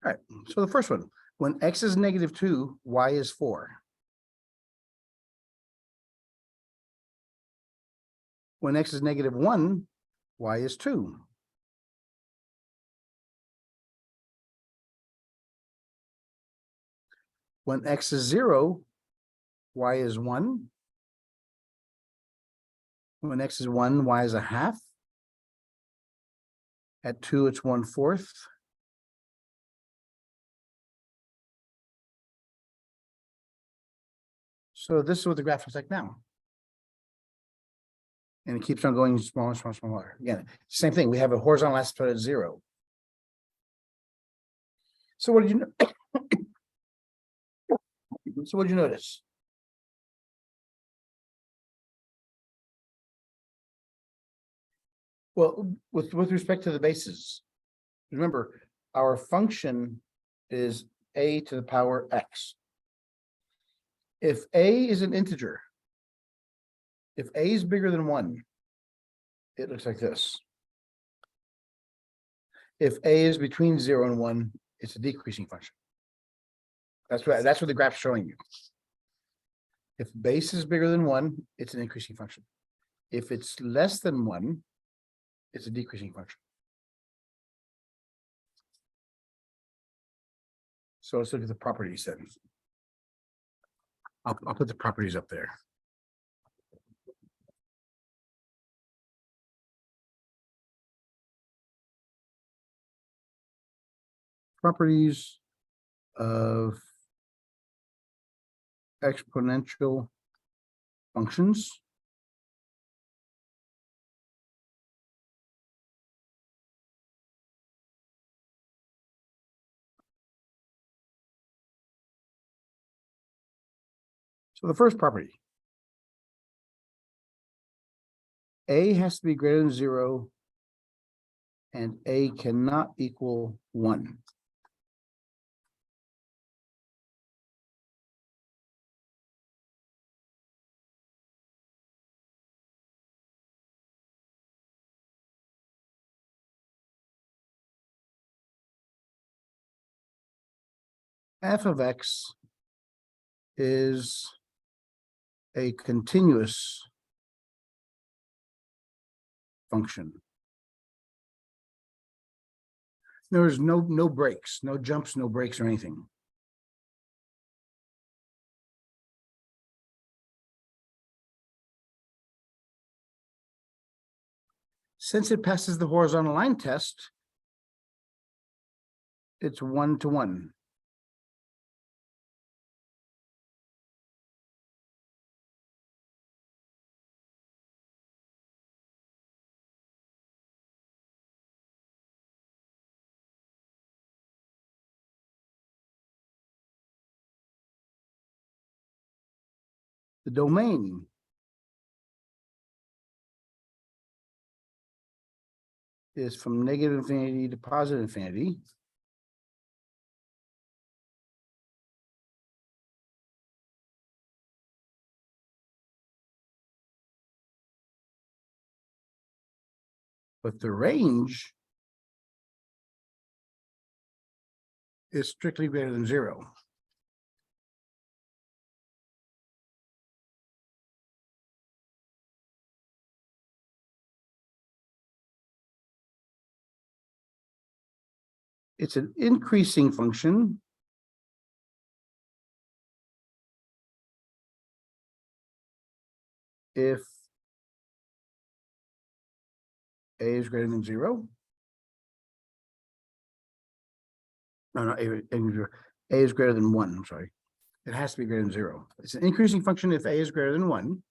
All right, so the first one, when x is -2, y is 4. When x is -1, y is 2. When x is 0, y is 1. When x is 1, y is a half. At 2, it's 1/4. So this is what the graph looks like now. And it keeps on going smaller, smaller, smaller. Again, same thing. We have a horizontal asymptote at 0. So what did you know? So what did you notice? Well, with respect to the bases, remember, our function is a to the power x. If a is an integer, if a is bigger than 1, it looks like this. If a is between 0 and 1, it's a decreasing function. That's what the graph's showing you. If base is bigger than 1, it's an increasing function. If it's less than 1, it's a decreasing function. So let's look at the properties then. I'll put the properties up there. Properties of exponential functions. So the first property, a has to be greater than 0 and a cannot equal 1. F of x is a continuous function. There's no breaks, no jumps, no breaks or anything. Since it passes the horizontal line test, it's 1-to-1. The domain is from -infinity to +infinity. But the range is strictly greater than 0. It's an increasing function if a is greater than 0. No, a is greater than 1. I'm sorry. It has to be greater than 0. It's an increasing function if a is greater than 1.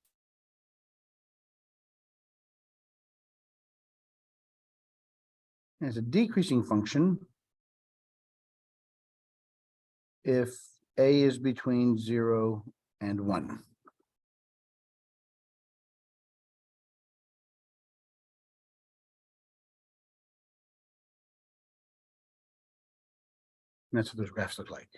And it's a decreasing function if a is between 0 and 1. And that's what those graphs look like.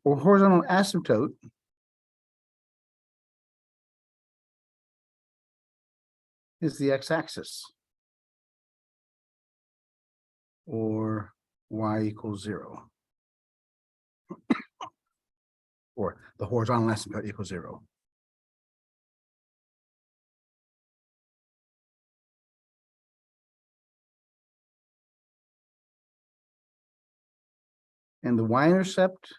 or horizontal asymptote is the x-axis, or y equals 0, or the horizontal asymptote equals 0. And the y-intercept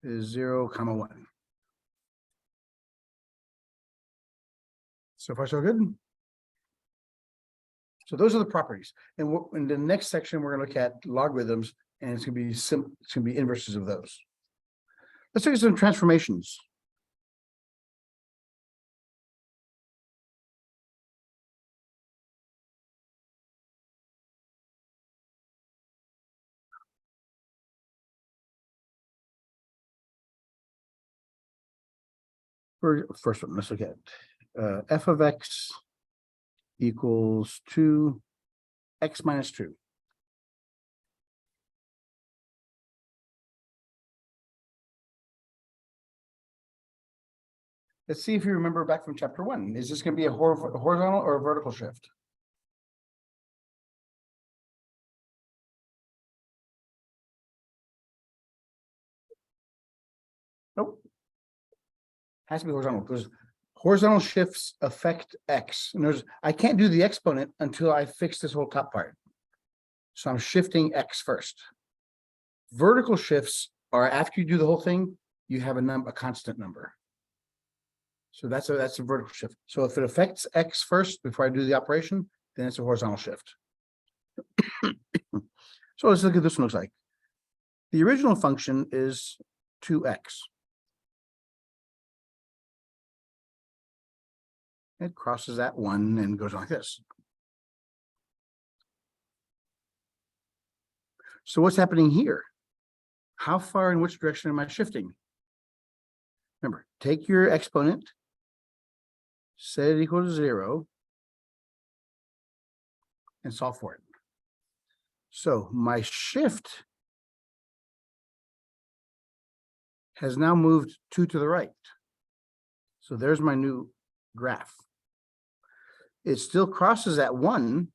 is 0, 1. So far, so good. So those are the properties. And in the next section, we're going to look at logarithms, and it's going to be inverses of those. Let's look at some transformations. First one, let's look at f of x equals 2 x minus 2. Let's see if you remember back from chapter 1. Is this going to be a horizontal or a vertical shift? Nope. Has to be horizontal because horizontal shifts affect x. And I can't do the exponent until I fix this whole top part. So I'm shifting x first. Vertical shifts are after you do the whole thing, you have a constant number. So that's a vertical shift. So if it affects x first before I do the operation, then it's a horizontal shift. So let's look at this one looks like. The original function is 2x. It crosses that 1 and goes like this. So what's happening here? How far in which direction am I shifting? Remember, take your exponent, set it equal to 0, and solve for it. So my shift has now moved 2 to the right. So there's my new graph. It still crosses at 1.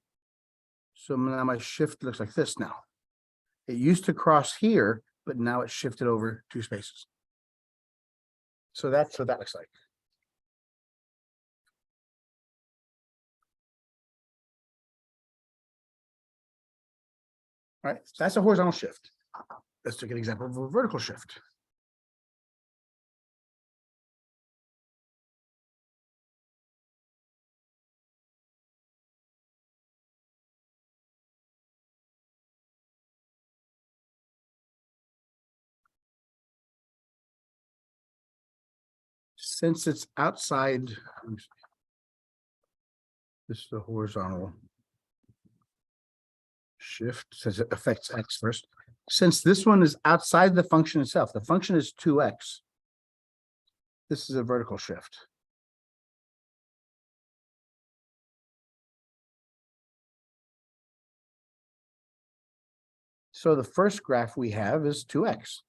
So now my shift looks like this now. It used to cross here, but now it's shifted over 2 spaces. So that's what that looks like. All right, so that's a horizontal shift. Let's take an example of a vertical shift. Since it's outside, this is the horizontal shift, since it affects x first. Since this one is outside the function itself, the function is 2x. This is a vertical shift. So the first graph we have is 2x.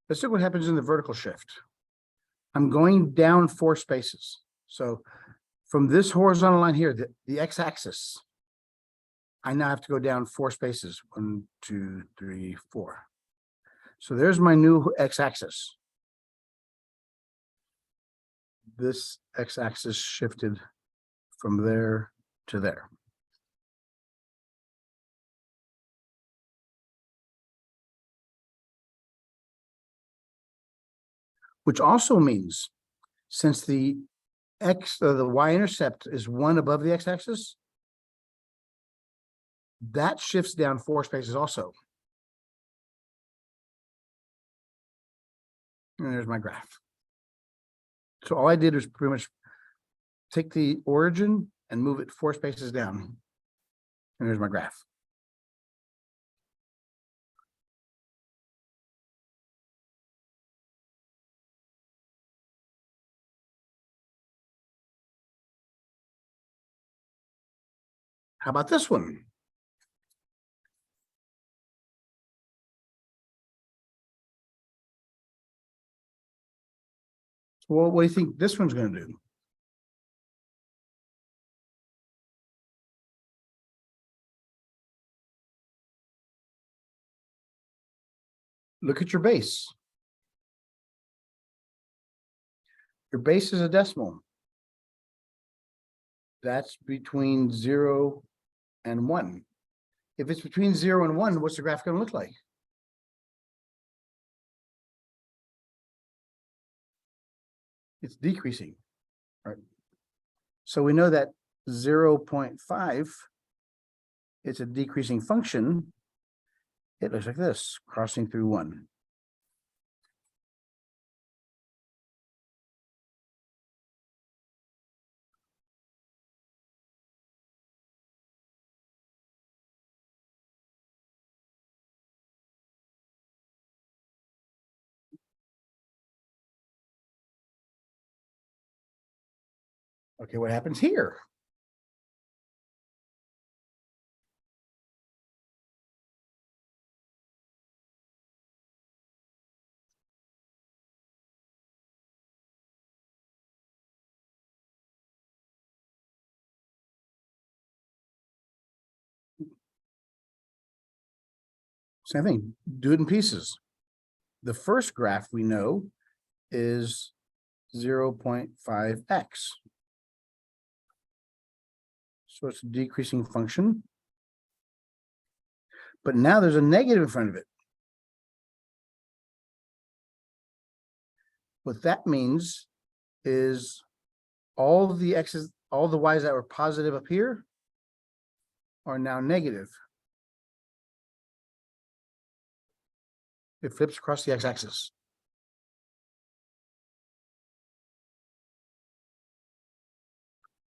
Let's see what happens in the vertical shift. I'm going down 4 spaces. So from this horizontal line here, the x-axis, I now have to go down 4 spaces. 1, 2, 3, 4. So there's my new x-axis. This x-axis shifted from there to there. Which also means since the y-intercept is 1 above the x-axis, that shifts down 4 spaces also. And there's my graph. So all I did was pretty much take the origin and move it 4 spaces down. And there's my graph. How about this one? Well, what do you think this one's going to do? Look at your base. Your base is a decimal. That's between 0 and 1. If it's between 0 and 1, what's the graph going to look like? It's decreasing, right? So we know that 0.5, it's a decreasing function. It looks like this, crossing through 1. Okay, what happens here? Same thing, do it in pieces. The first graph we know is 0.5x. So it's a decreasing function. But now there's a negative in front of it. What that means is all the x's, all the y's that were positive up here are now negative. It flips across the x-axis.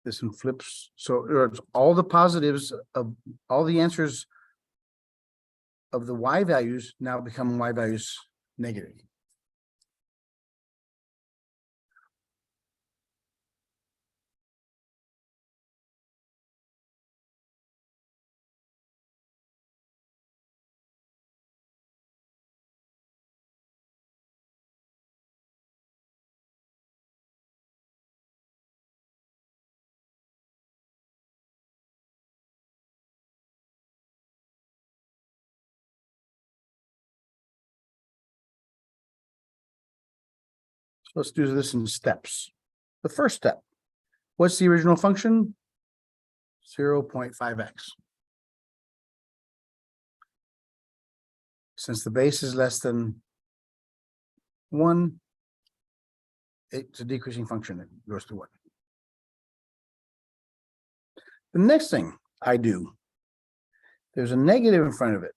This one flips. So it's all the positives of all the answers of the y values now become y values negative. So let's do this in steps. The first step, what's the original function? 0.5x. Since the base is less than 1, it's a decreasing function. It goes to 1. The next thing I do, there's a negative in front of it,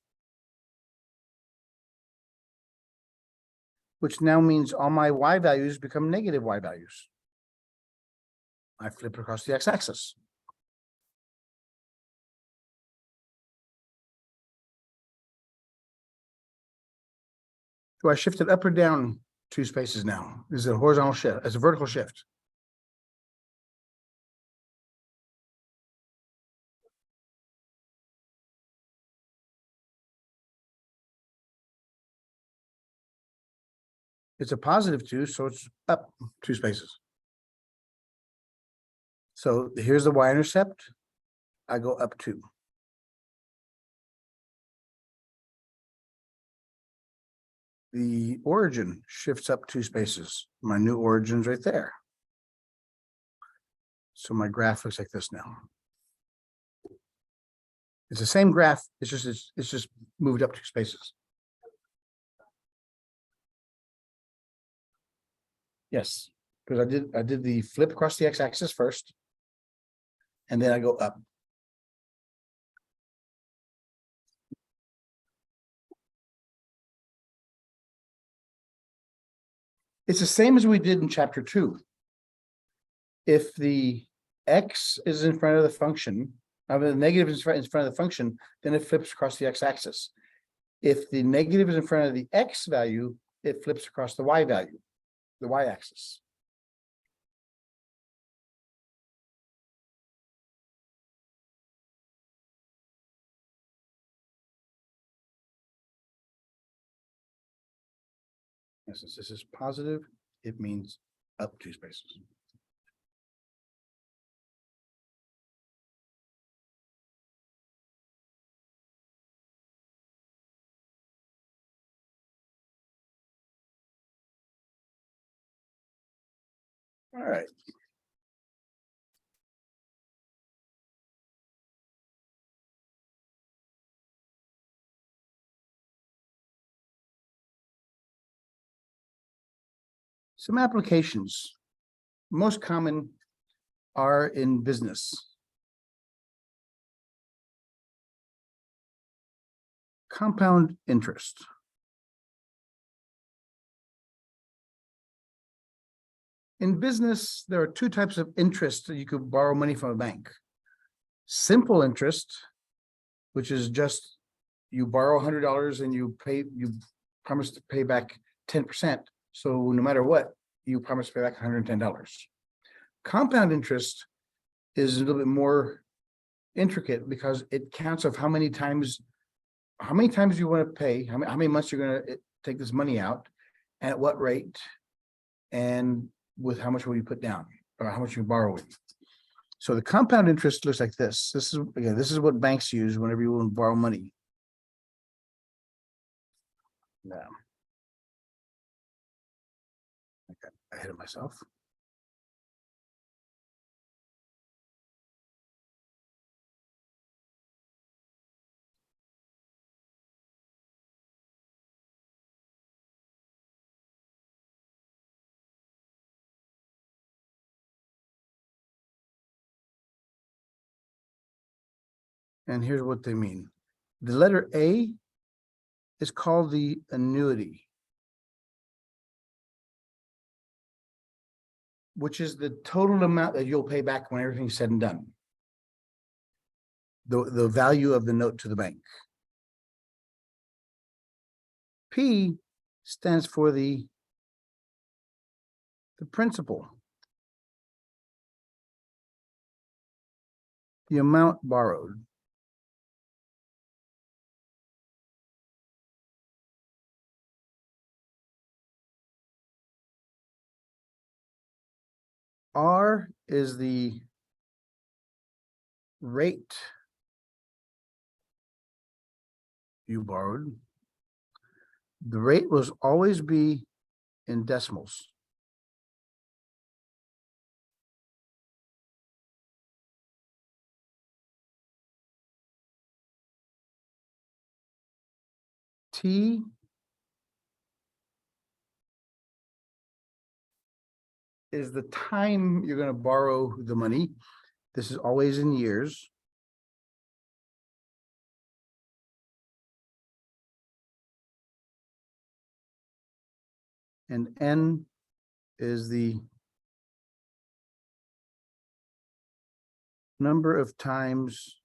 which now means all my y values become negative y values. I flip across the x-axis. Do I shift it up or down 2 spaces now? Is it a horizontal shift? It's a vertical shift. It's a positive 2, so it's up 2 spaces. So here's the y-intercept. I go up 2. The origin shifts up 2 spaces. My new origin's right there. So my graph looks like this now. It's the same graph. It's just moved up 2 spaces. Yes, because I did the flip across the x-axis first, and then I go up. It's the same as we did in chapter 2. If the x is in front of the function, the negative is in front of the function, then it flips across the x-axis. If the negative is in front of the x value, it flips across the y value, the y-axis. And since this is positive, it means up 2 spaces. All right. Some applications. Most common are in business. Compound interest. In business, there are 2 types of interest that you could borrow money from a bank. Simple interest, which is just you borrow $100 and you promise to pay back 10%. So no matter what, you promise to pay back $110. Compound interest is a little bit more intricate because it counts of how many times you want to pay, how many months you're going to take this money out, and at what rate, and with how much will you put down, or how much you borrow with. So the compound interest looks like this. This is what banks use whenever you want to borrow money. Now, I got ahead of myself. And here's what they mean. The letter A is called the annuity, which is the total amount that you'll pay back when everything's said and done. The value of the note to the bank. P stands for the principal, the amount borrowed. R is the rate you borrowed. The rate will always be in decimals. T is the time you're going to borrow the money. This is always in years. And N is the number of times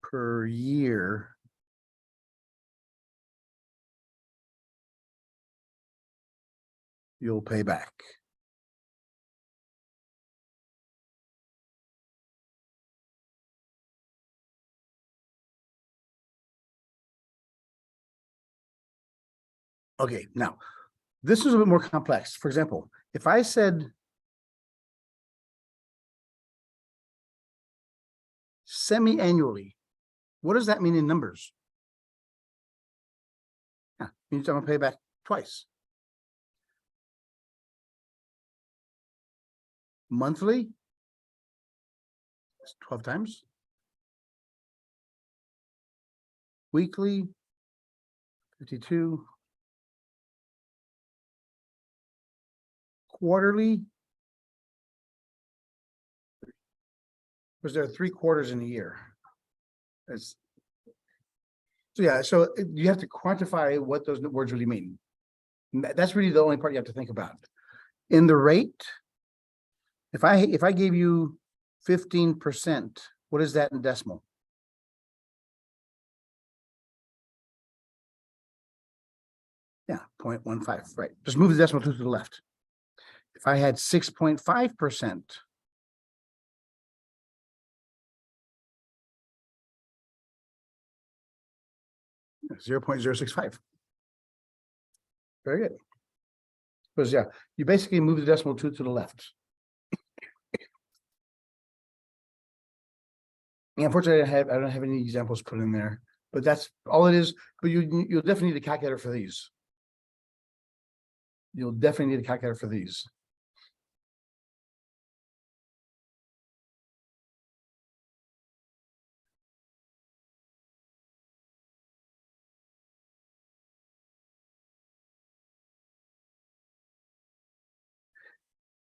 per year you'll pay back. Okay, now this is a bit more complex. For example, if I said semi-annually, what does that mean in numbers? Yeah, means I'm gonna pay back twice. Monthly, it's 12 times. Weekly, 52. Quarterly, because there are 3 quarters in a year. So yeah, so you have to quantify what those words really mean. That's really the only part you have to think about. In the rate, if I gave you 15%, what is that in decimal? Yeah, 0.15, right. Just move the decimal to the left. If I had 6.5%, 0.065. Very good. Because yeah, you basically move the decimal two to the left. And unfortunately, I don't have any examples put in there, but that's all it is. But you'll definitely need a calculator for these. You'll definitely need a calculator for these.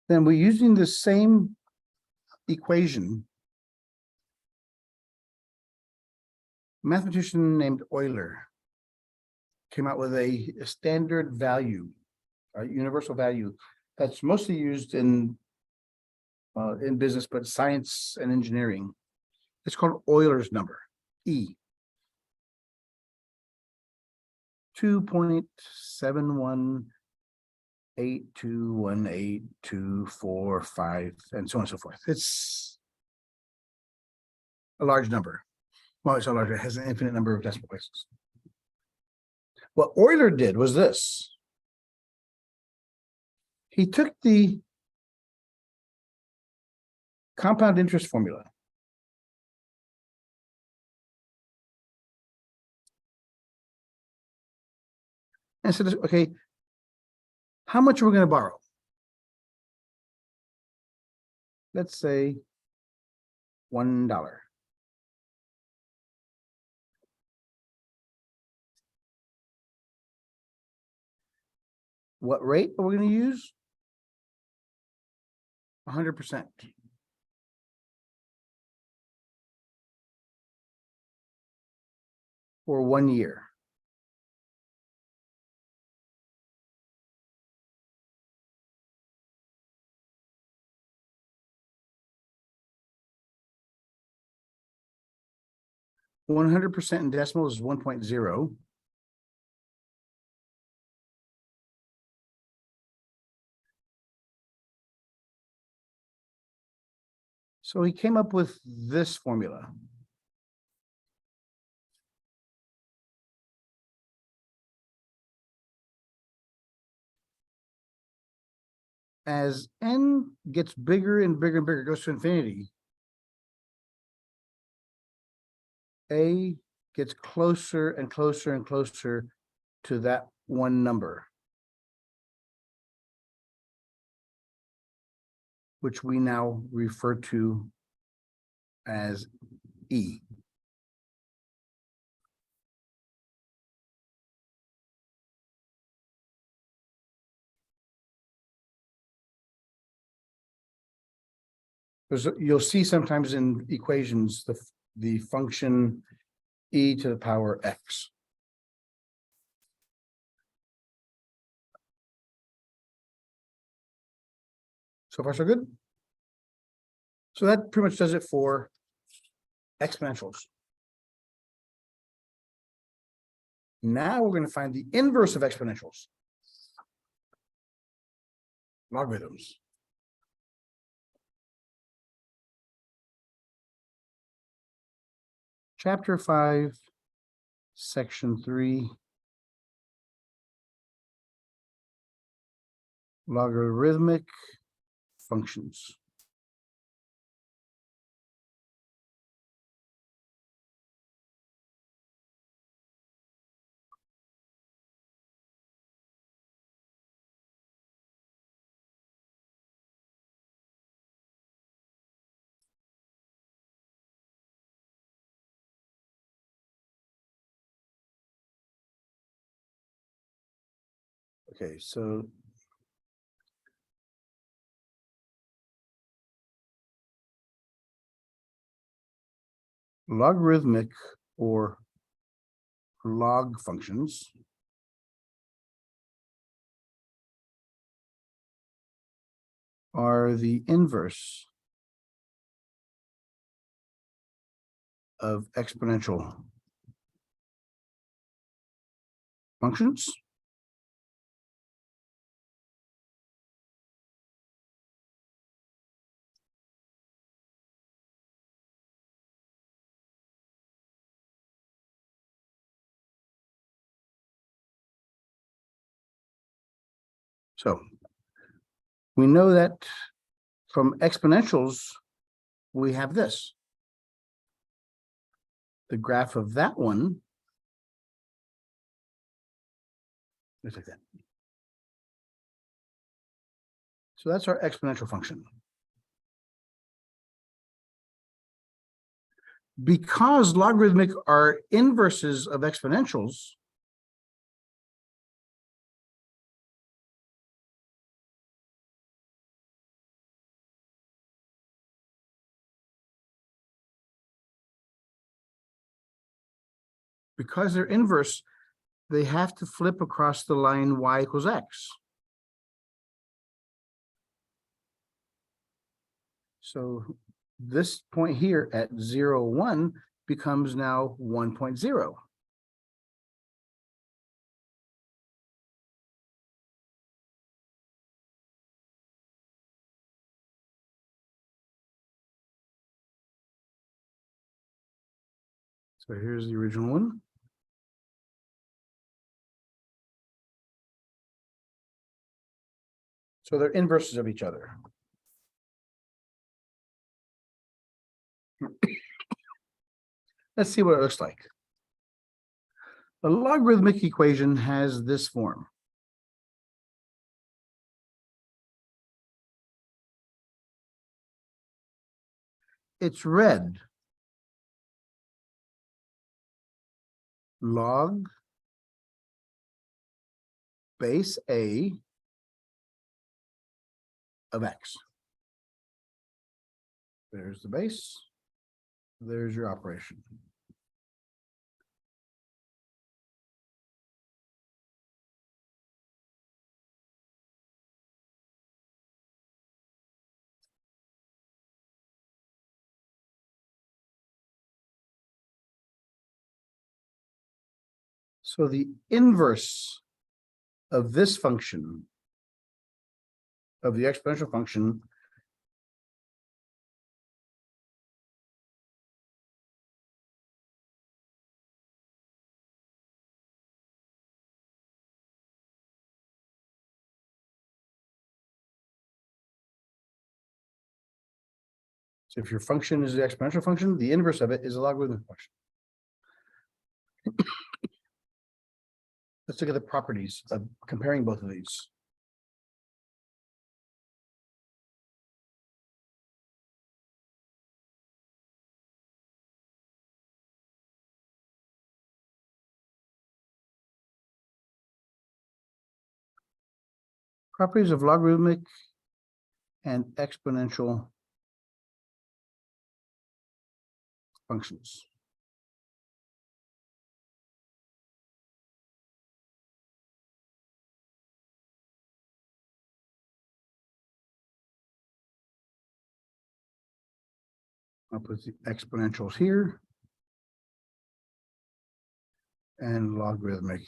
Then we're using the same equation. A mathematician named Euler came out with a standard value, a universal value that's mostly used in business, but science and engineering. It's called Euler's number, E. 2.718218245, and so on and so forth. It's a large number. Well, it's so large, it has an infinite number of decimal places. What Euler did was this. He took the compound interest formula and said, okay, how much are we going to borrow? Let's say $1. What rate are we going to use? 100%. For 1 year. %100 in decimals is 1.0. So he came up with this formula. As n gets bigger and bigger and bigger, goes to infinity, a gets closer and closer and closer to that one number, which we now refer to as E. You'll see sometimes in equations the function e to the power x. So far, so good. So that pretty much does it for exponentials. Now we're going to find the inverse of exponentials. Logarithms. Chapter 5, Section 3. Logarithmic functions. Okay, so logarithmic or log functions are the inverse of exponential functions. So we know that from exponentials, we have this. The graph of that one looks like that. So that's our exponential function. Because logarithmic are inverses of exponentials, because they're inverse, they have to flip across the line y equals x. So this point here at 0, 1 becomes now 1.0. So here's the original one. So they're inverses of each other. Let's see what it looks like. A logarithmic equation has this form. It's red. Log base A of x. There's the base. There's your operation. So the inverse of this function, of the exponential function, so if your function is the exponential function, the inverse of it is a logarithmic function. Let's look at the properties of comparing both of these. Properties of logarithmic and exponential functions. I'll put the exponentials here and logarithmic.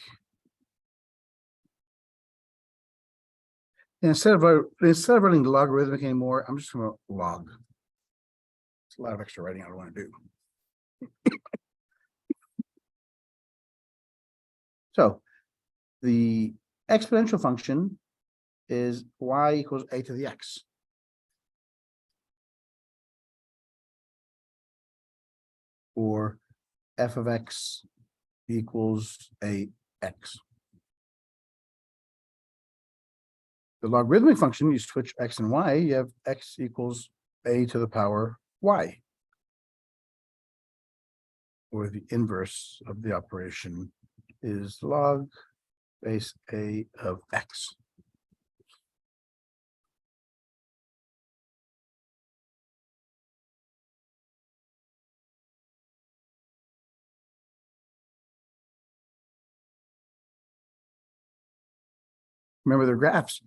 And instead of writing logarithmic anymore, I'm just going to log. It's a lot of extra writing I don't want to do. So the exponential function is y equals a to the x. Or f of x equals a x. The logarithmic function, you switch x and y, you have x equals a to the power y. Or the inverse of the operation is log base a of x. Remember their graphs.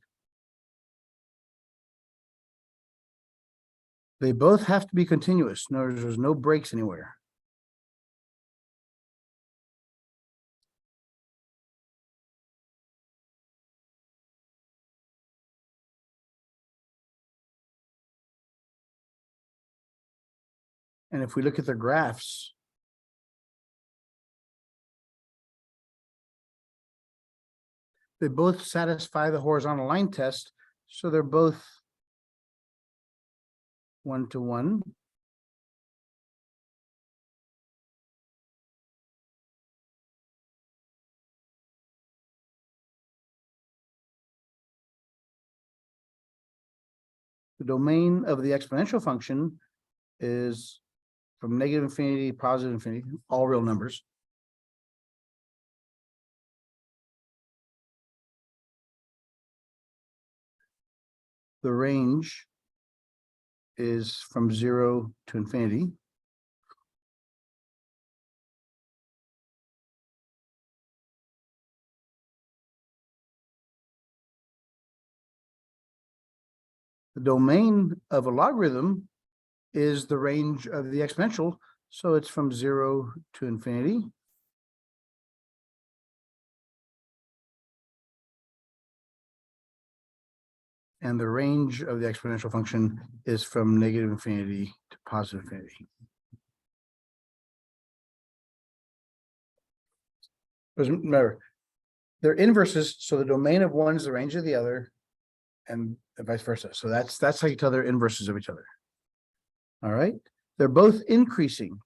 They both have to be continuous. No, there's no breaks anywhere. And if we look at the graphs, They both satisfy the horizontal line test, so they're both 1-to-1. The domain of the exponential function is from negative infinity, positive infinity, all real numbers. The range is from 0 to infinity. The domain of a logarithm is the range of the exponential, so it's from 0 to infinity. And the range of the exponential function is from negative infinity to positive infinity. Doesn't matter. They're inverses, so the domain of one is the range of the other, and vice versa. So that's how you tell they're inverses of each other. All right. They're both increasing.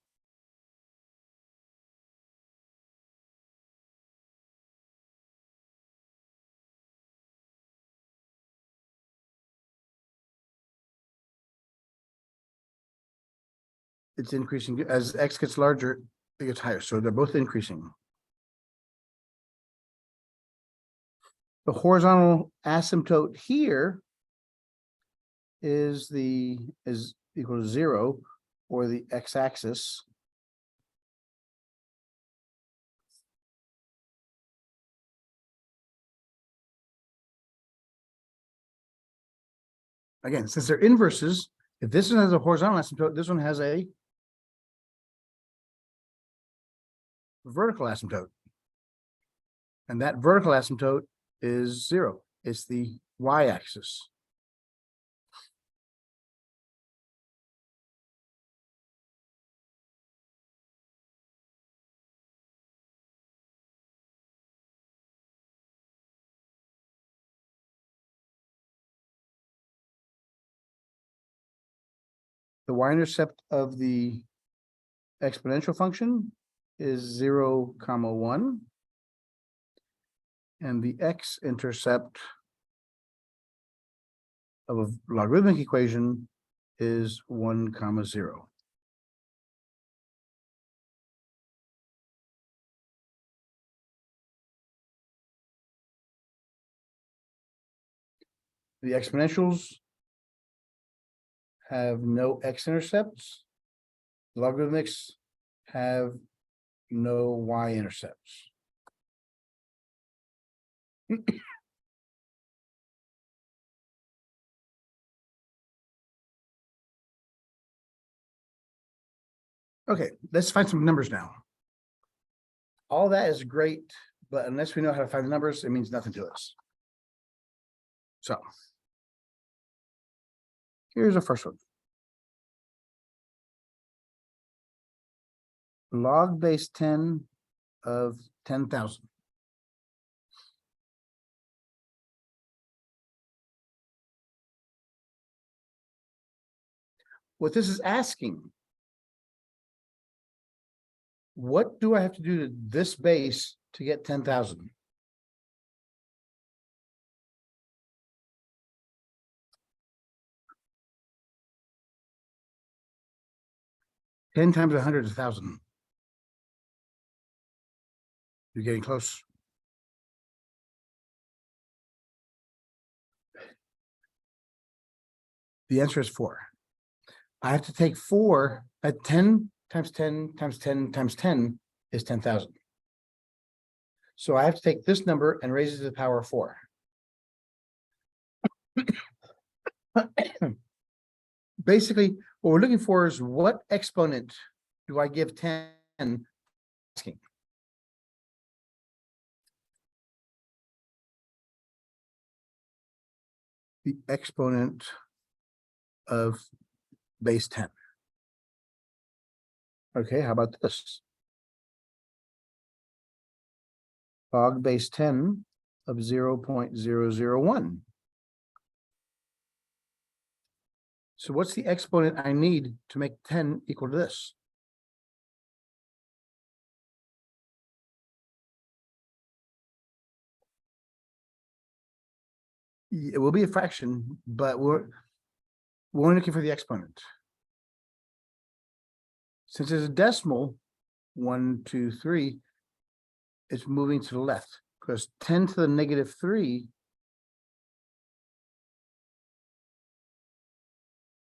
It's increasing as x gets larger, it gets higher. So they're both increasing. The horizontal asymptote here is equal to 0, or the x-axis. Again, since they're inverses, if this one has a horizontal asymptote, this one has a vertical asymptote. And that vertical asymptote is 0. It's the y-axis. The y-intercept of the exponential function is 0, 1. And the x-intercept of a logarithmic equation is 1, 0. The exponentials have no x-intercepts. Logarithmics have no y-intercepts. Okay, let's find some numbers now. All that is great, but unless we know how to find the numbers, it means nothing to us. So here's the first one. Log base 10 of 10,000. What this is asking, what do I have to do to this base to get 10,000? Ten times 100 is 1,000. You're getting close. The answer is 4. I have to take 4 at 10 times 10 times 10 times 10 is 10,000. So I have to take this number and raise it to the power of 4. Basically, what we're looking for is what exponent do I give 10 asking. The exponent of base 10. Okay, how about this? Log base 10 of 0.001. So what's the exponent I need to make 10 equal to this? It will be a fraction, but we're looking for the exponent. Since it's a decimal, 1, 2, 3, it's moving to the left because 10 to the negative 3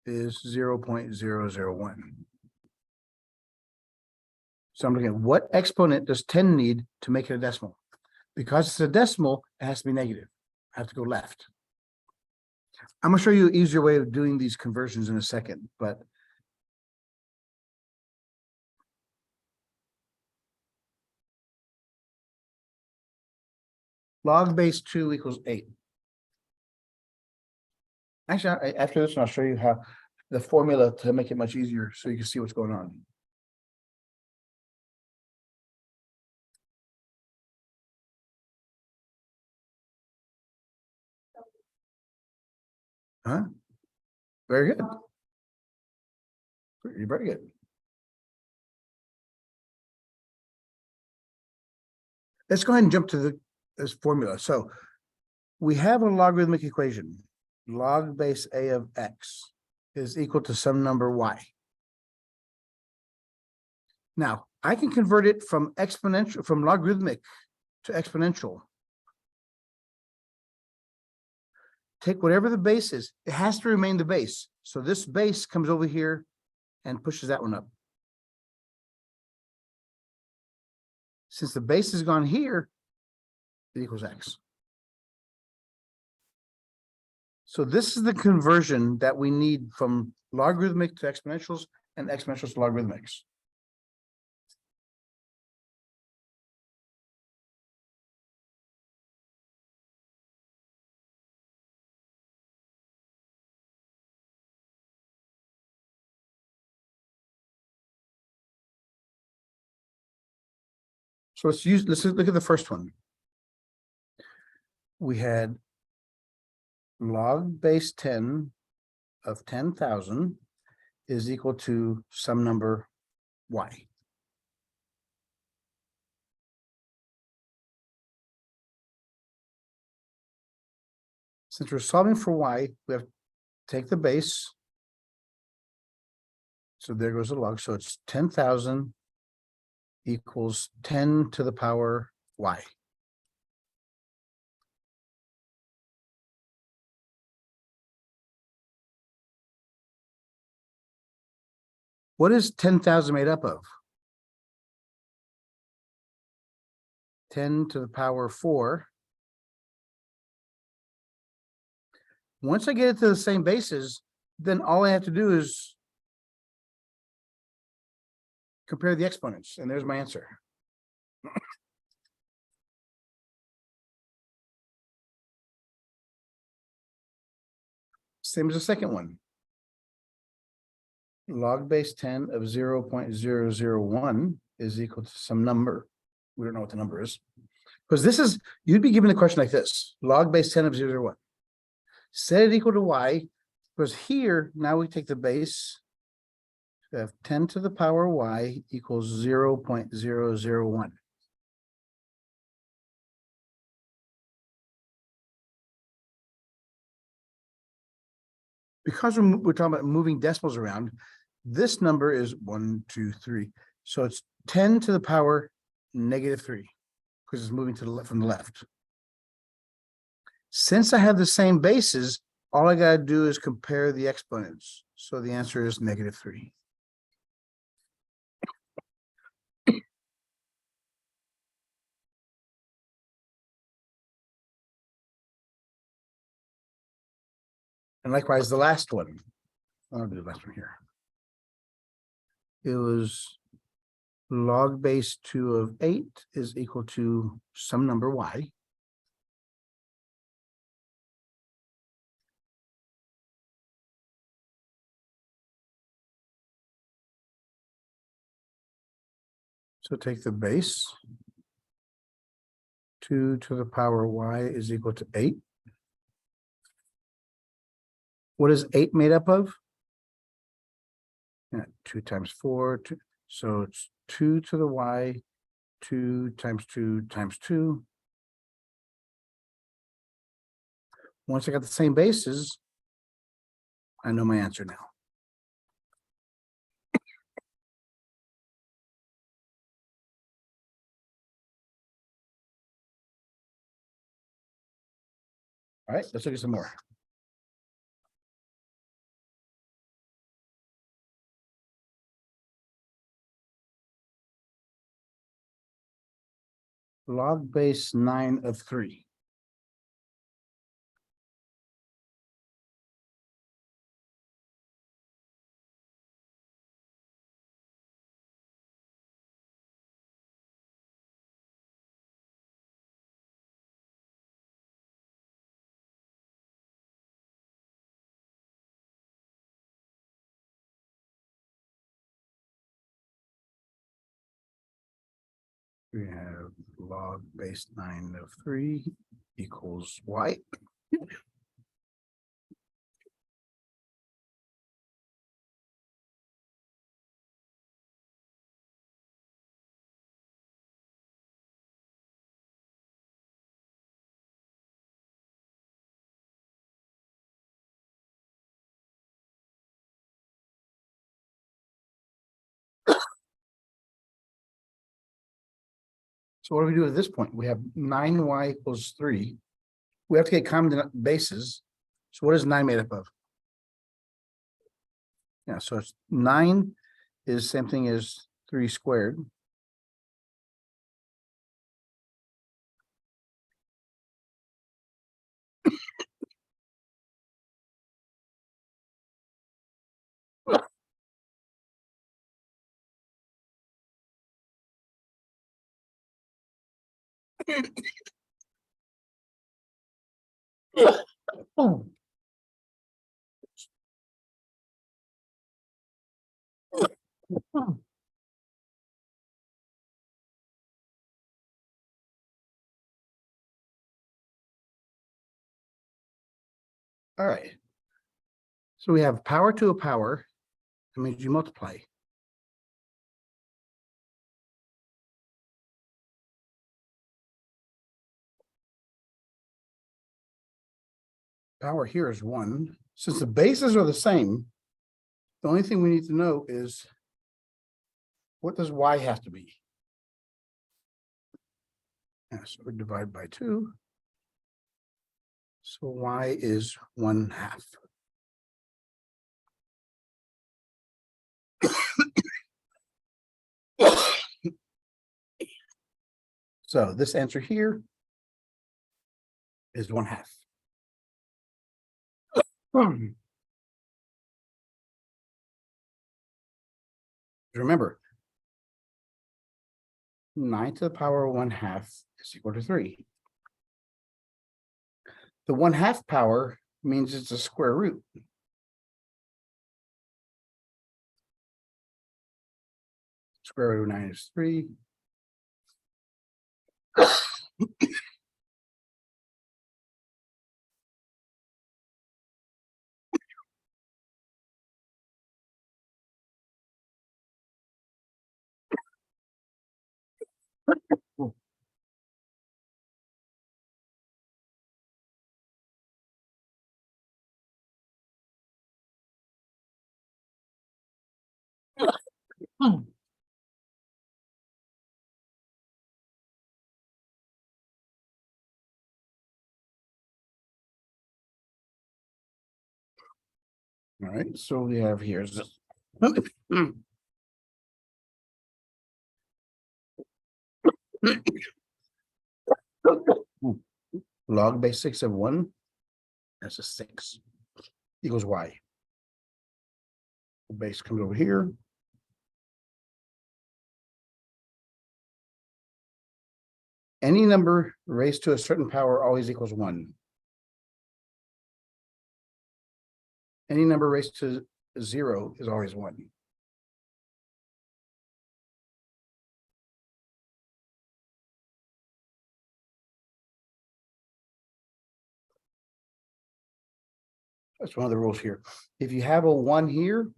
is 0.001. So I'm looking at what exponent does 10 need to make it a decimal? Because it's a decimal, it has to be negative. I have to go left. I'm gonna show you an easier way of doing these conversions in a second, but log base 2 equals 8. Actually, after this one, I'll show you how the formula to make it much easier so you can see what's going on. Huh? Very good. Very good. Let's go ahead and jump to this formula. So we have a logarithmic equation. Log base a of x is equal to some number y. Now, I can convert it from exponential, from logarithmic to exponential. Take whatever the base is, it has to remain the base. So this base comes over here and pushes that one up. Since the base has gone here, it equals x. So this is the conversion that we need from logarithmic to exponentials and exponentials to logarithmics. So let's look at the first one. We had log base 10 of 10,000 is equal to some number y. Since we're solving for y, we have to take the base. So there goes the log. So it's 10,000 equals 10 to the power y. What is 10,000 made up of? 10 to the power 4. Once I get it to the same bases, then all I have to do is compare the exponents, and there's my answer. Same as the second one. Log base 10 of 0.001 is equal to some number. We don't know what the number is. Because this is, you'd be given a question like this. Log base 10 of 0.001. Set it equal to y, because here, now we take the base. We have 10 to the power y equals 0.001. Because we're talking about moving decimals around, this number is 1, 2, 3. So it's 10 to the power negative 3, because it's moving to the left from the left. Since I have the same bases, all I got to do is compare the exponents. So the answer is negative 3. And likewise, the last one. I'll do the last one here. It was log base 2 of 8 is equal to some number y. So take the base 2 to the power y is equal to 8. What is 8 made up of? Yeah, 2 times 4, so it's 2 to the y, 2 times 2 times 2. Once I got the same bases, I know my answer now. All right, let's look at some more. Log base 9 of 3. We have log base 9 of 3 equals y. So what do we do at this point? We have 9y equals 3. We have to get common bases. So what is 9 made up of? Yeah, so it's 9 is same thing as 3 squared. Oh. All right. So we have power to a power. That means you multiply. Power here is 1. Since the bases are the same, the only thing we need to know is what does y have to be? Yeah, so we divide by 2. So y is 1/2. So this answer here is 1/2. Remember, 9 to the power 1/2 is equal to 3. The 1/2 power means it's a square root. Square root of 9 is 3. All right, so we have here is log base 6 of 1. That's a 6 equals y. The base comes over here. Any number raised to a certain power always equals 1. Any number raised to 0 is always 1. That's one of the rules here. If you have a 1 here,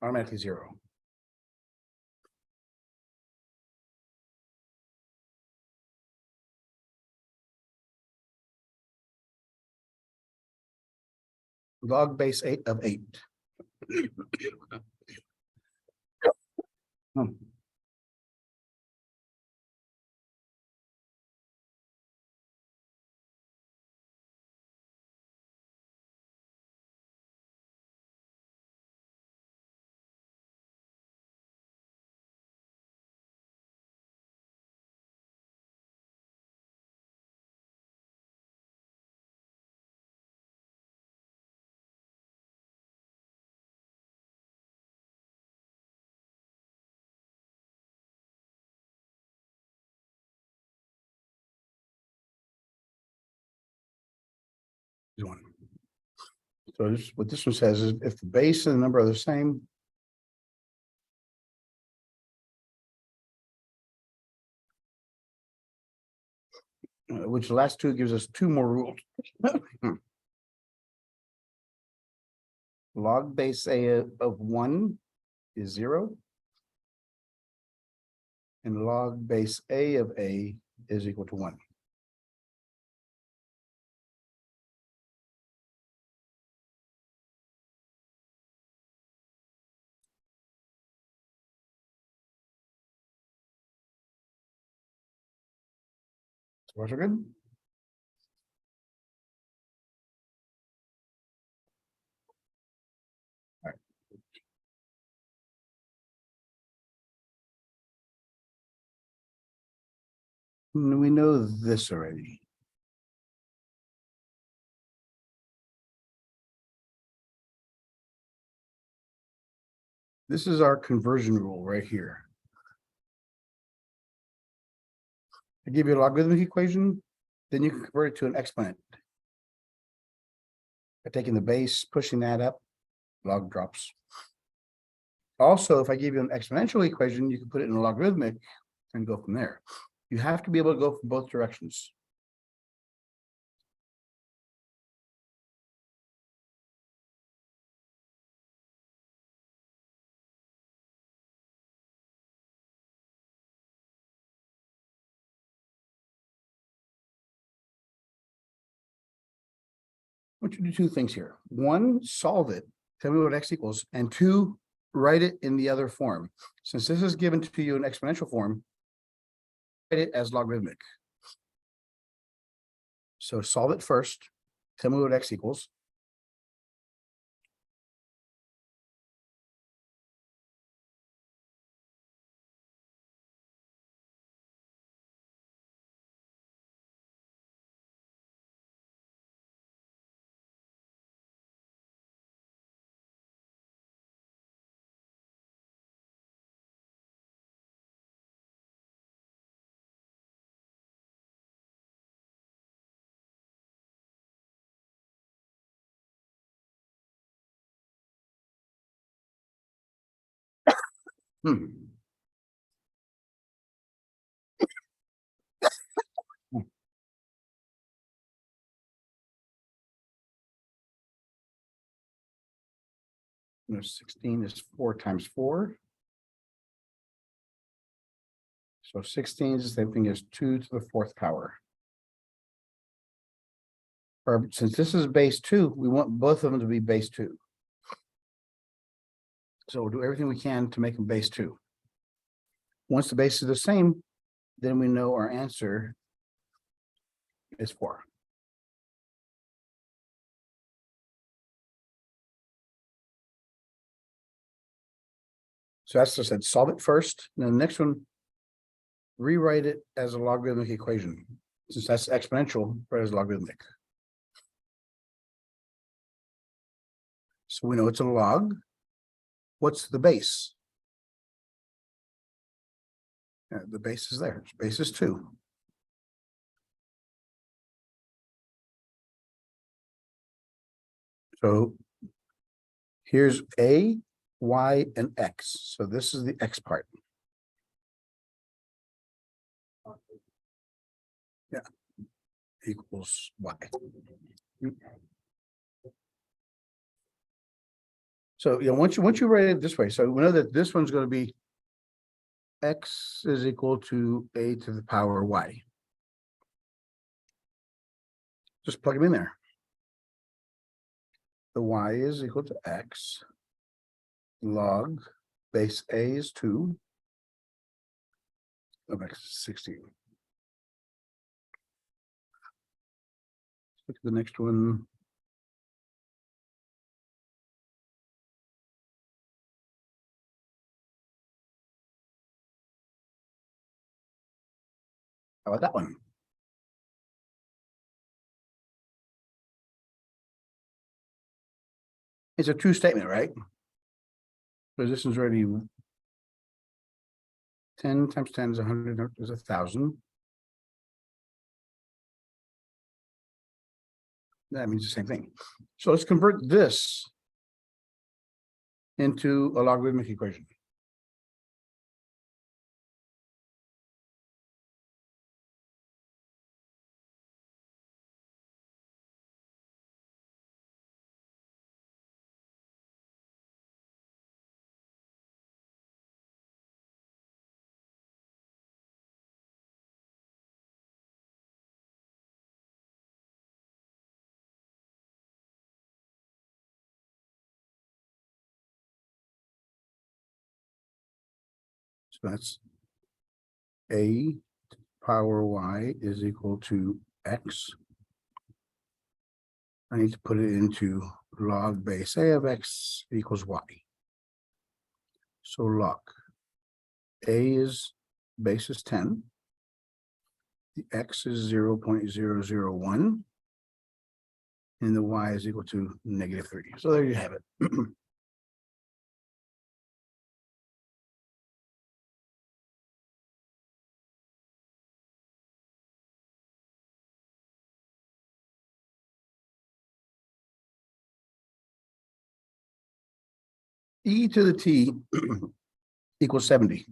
automatically 0. Log base 8 of 8. Hmm. One. So this, what this one says is if the base and the number are the same, which the last two gives us 2 more rules. Log base A of 1 is 0. And log base A of A is equal to 1. So we're good. All right. We know this already. This is our conversion rule right here. I give you a logarithmic equation, then you can convert it to an exponent. By taking the base, pushing that up, log drops. Also, if I give you an exponential equation, you can put it in a logarithmic and go from there. You have to be able to go from both directions. I want you to do 2 things here. 1, solve it, tell me what x equals, and 2, write it in the other form. Since this is given to you in exponential form, write it as logarithmic. So solve it first, tell me what x equals. Hmm. No, 16 is 4 times 4. So 16 is the same thing as 2 to the 4th power. Or since this is base 2, we want both of them to be base 2. So we'll do everything we can to make them base 2. Once the base is the same, then we know our answer is 4. So that's just said, solve it first. And then the next one, rewrite it as a logarithmic equation. Since that's exponential, write it as logarithmic. So we know it's a log. What's the base? Yeah, the base is there. Base is 2. So here's A, Y, and X. So this is the X part. Yeah, equals Y. So, once you write it this way, so we know that this one's going to be x is equal to a to the power y. Just plug them in there. The y is equal to x log base a is 2 of x is 16. Look at the next one. How about that one? It's a true statement, right? Because this one's already 10 times 10 is 100, is 1,000. That means the same thing. So let's convert this into a logarithmic equation. So that's a power y is equal to x. I need to put it into log base a of x equals y. So log a is base is 10. The x is 0.001. And the y is equal to -30. So there you have it. E to the t equals 70.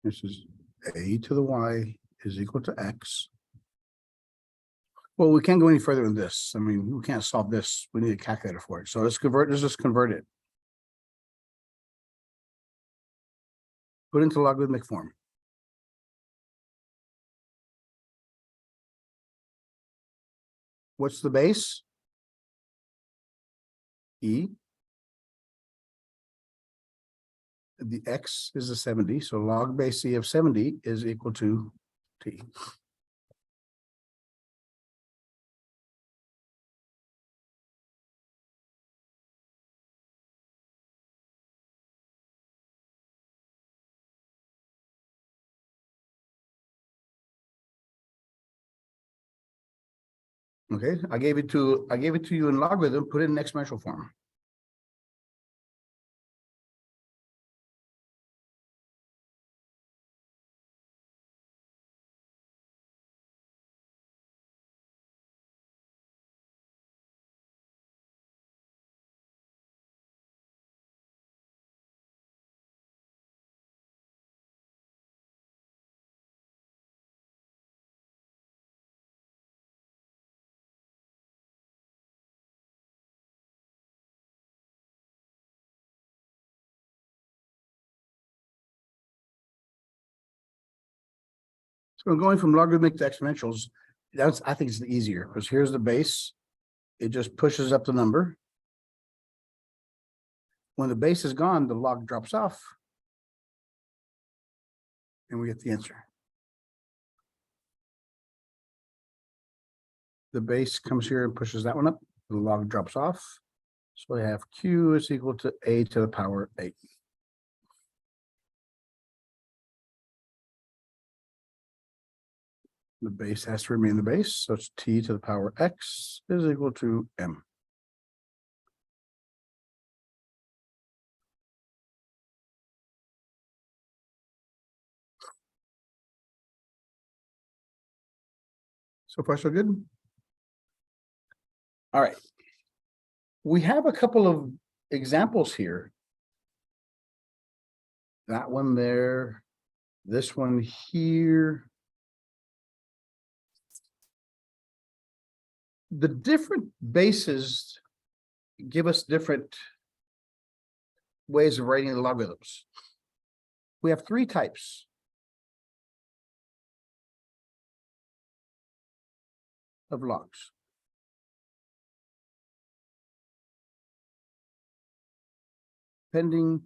This is a to the y is equal to x. Well, we can't go any further than this. I mean, we can't solve this. We need a calculator for it. So let's just convert it. Put into logarithmic form. What's the base? E. The x is a 70. So log base e of 70 is equal to t. Okay, I gave it to you in logarithm, put it in exponential form. So I'm going from logarithmic to exponentials. I think it's easier because here's the base. It just pushes up the number. When the base is gone, the log drops off. And we get the answer. The base comes here and pushes that one up. The log drops off. So I have q is equal to a to the power 8. The base has to remain the base. So it's t to the power x is equal to m. So far, so good. All right. We have a couple of examples here. That one there, this one here. The different bases give us different ways of writing the logarithms. We have three types. Of logs. Depending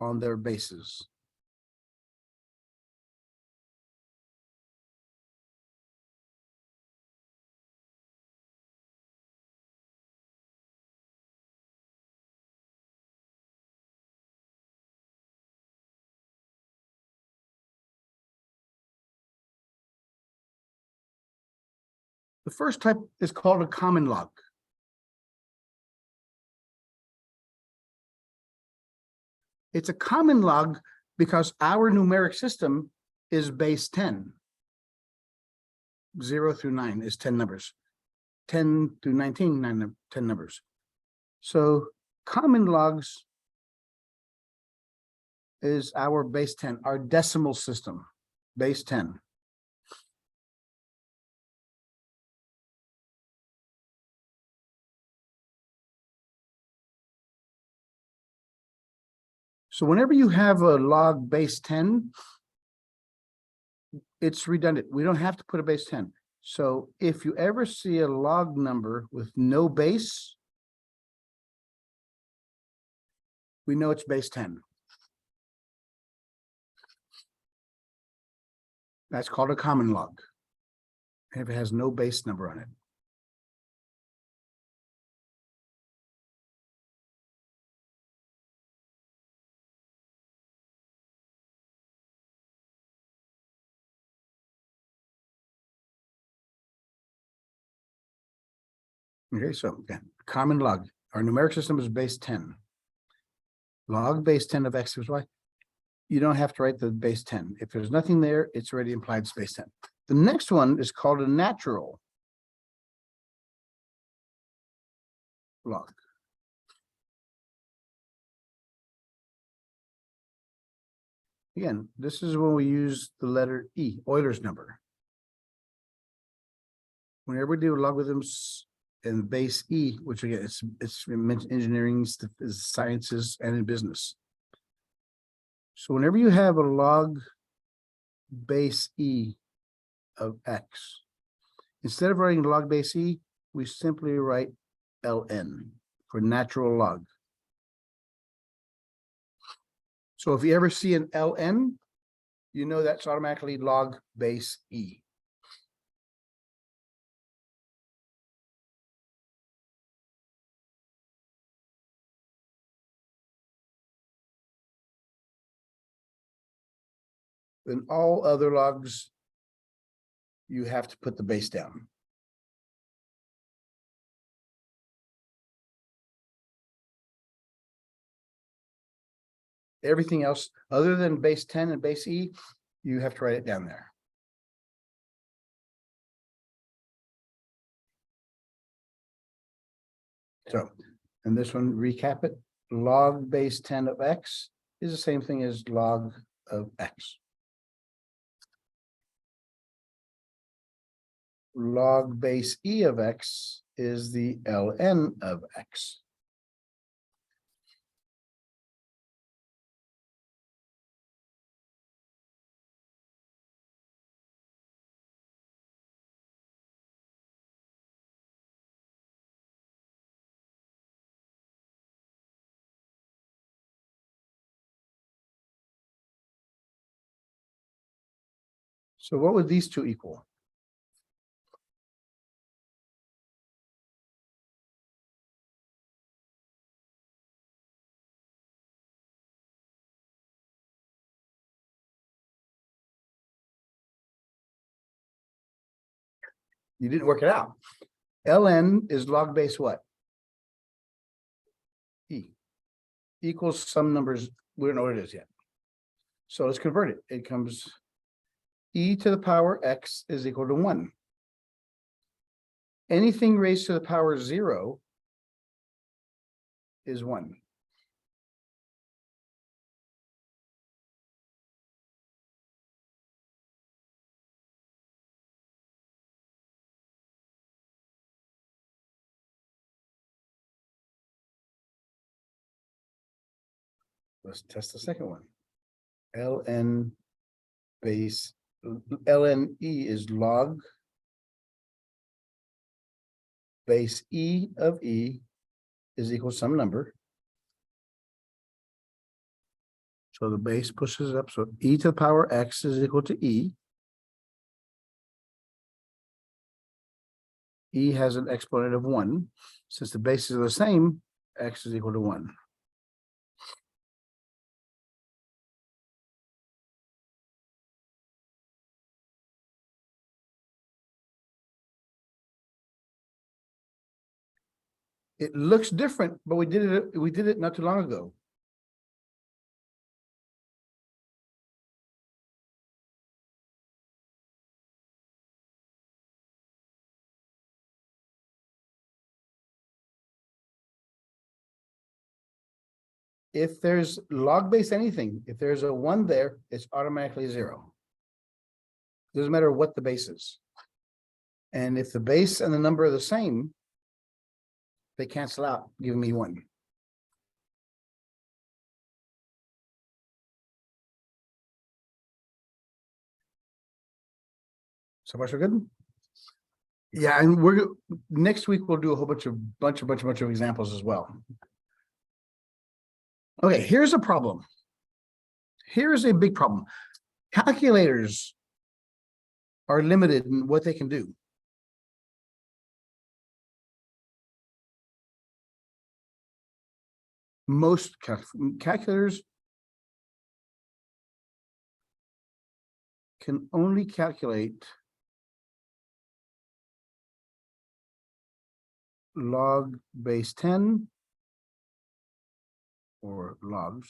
on their bases. The first type is called a common log. It's a common log because our numeric system is base 10. 0 through 9 is 10 numbers. 10 through 19, 10 numbers. So common logs is our base 10, our decimal system, base 10. So whenever you have a log base 10, it's redundant. We don't have to put a base 10. So if you ever see a log number with no base, we know it's base 10. That's called a common log. If it has no base number on it. Okay, so again, common log. Our numeric system is base 10. Log base 10 of x is y. You don't have to write the base 10. If there's nothing there, it's already implied it's base 10. The next one is called a natural log. Again, this is when we use the letter E, Euler's number. Whenever we do logarithms in base E, which again, it's engineering, sciences, and in business. So whenever you have a log base E of x, instead of writing log base E, we simply write ln for natural log. So if you ever see an ln, you know that's automatically log base E. Then all other logs, you have to put the base down. Everything else, other than base 10 and base E, you have to write it down there. So, and this one, recap it. Log base 10 of x is the same thing as log of x. Log base E of x is the ln of x. So what would these two equal? You didn't work it out. ln is log base what? E equals some numbers. We don't know what it is yet. So let's convert it. It comes e to the power x is equal to 1. Anything raised to the power 0 is 1. Let's test the second one. ln base ln e is log base e of e is equal to some number. So the base pushes it up. So e to the power x is equal to e. E has an exponent of 1. Since the bases are the same, x is equal to 1. It looks different, but we did it not too long ago. If there's log base anything, if there's a 1 there, it's automatically 0. Doesn't matter what the base is. And if the base and the number are the same, they cancel out, giving me 1. So far, so good. Yeah, and next week we'll do a whole bunch of examples as well. Okay, here's a problem. Here's a big problem. Calculators are limited in what they can do. Most calculators can only calculate log base 10 or logs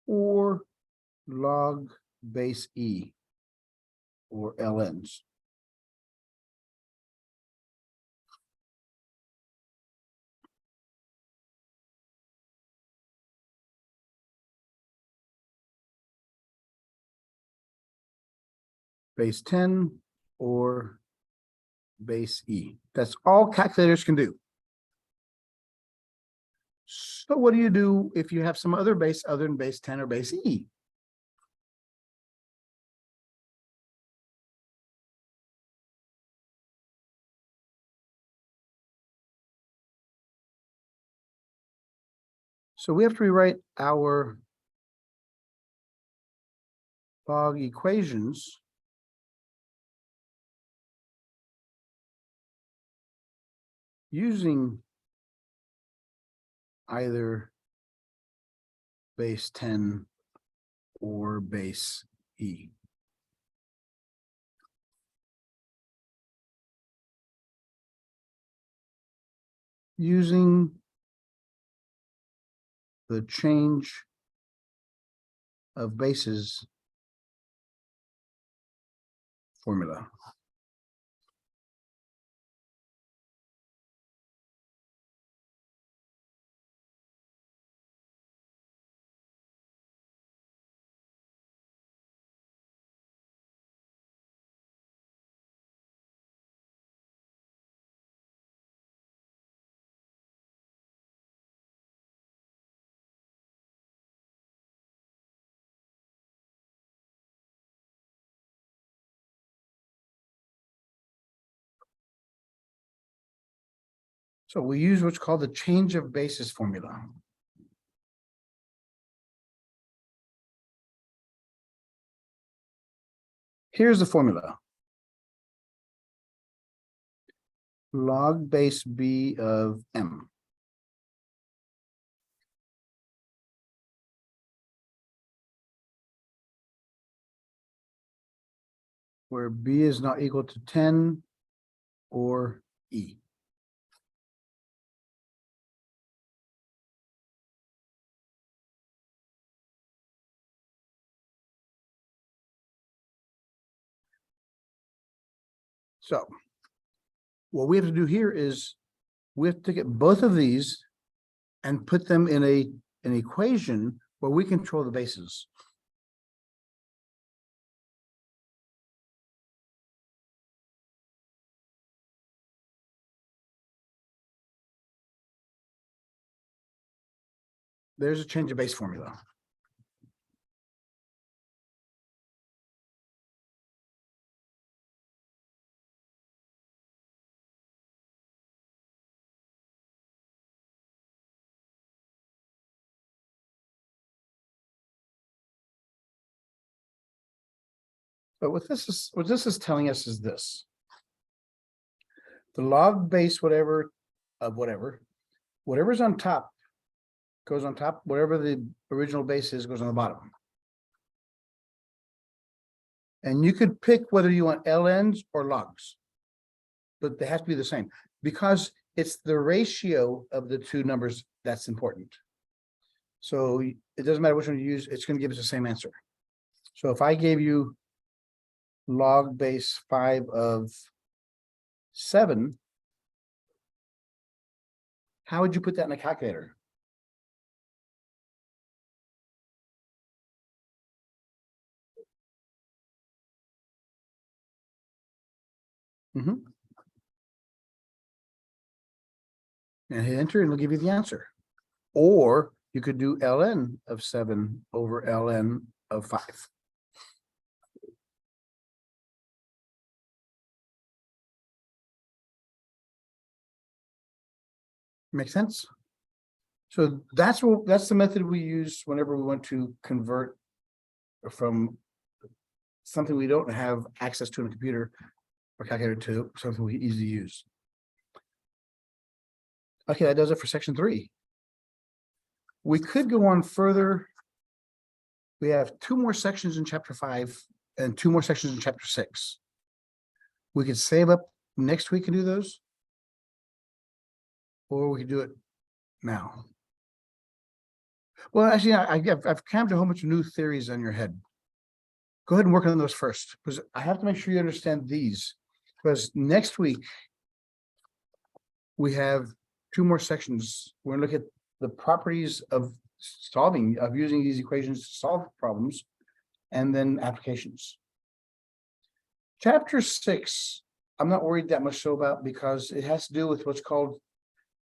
or log base e or ln's. Base 10 or base e. That's all calculators can do. So what do you do if you have some other base other than base 10 or base e? So we have to rewrite our log equations using either base 10 or base e. Using the change of bases formula. So we use what's called the change of basis formula. Here's the formula. Log base b of m. Where b is not equal to 10 or e. So what we have to do here is we have to get both of these and put them in an equation where we control the bases. There's a change of base formula. But what this is telling us is this. The log base whatever of whatever's on top goes on top, whatever the original base is goes on the bottom. And you could pick whether you want LNs or logs, but they have to be the same because it's the ratio of the two numbers that's important. So it doesn't matter which one you use, it's going to give us the same answer. So if I gave you log base 5 of 7, how would you put that in a calculator? And hit enter and it'll give you the answer. Or you could do ln of 7 over ln of 5. Make sense? So that's the method we use whenever we want to convert from something we don't have access to in a computer or calculator to something we easily use. Okay, that does it for section 3. We could go on further. We have 2 more sections in chapter 5 and 2 more sections in chapter 6. We could save up next week and do those, or we could do it now. Well, actually, I've crammed a whole bunch of new theories on your head. Go ahead and work on those first, because I have to make sure you understand these. Because next week, we have 2 more sections. We're going to look at the properties of using these equations to solve problems, and then applications. Chapter 6, I'm not worried that much so about because it has to do with what's called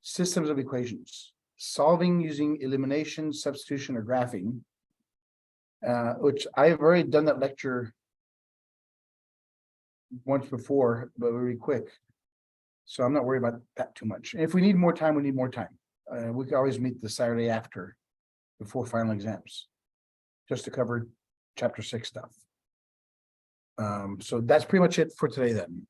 systems of equations, solving using elimination, substitution, or graphing, which I've already done that lecture once before, but very quick. So I'm not worried about that too much. If we need more time, we need more time. We can always meet the Saturday after, before final exams, just to cover chapter 6 stuff. So that's pretty much it for today then.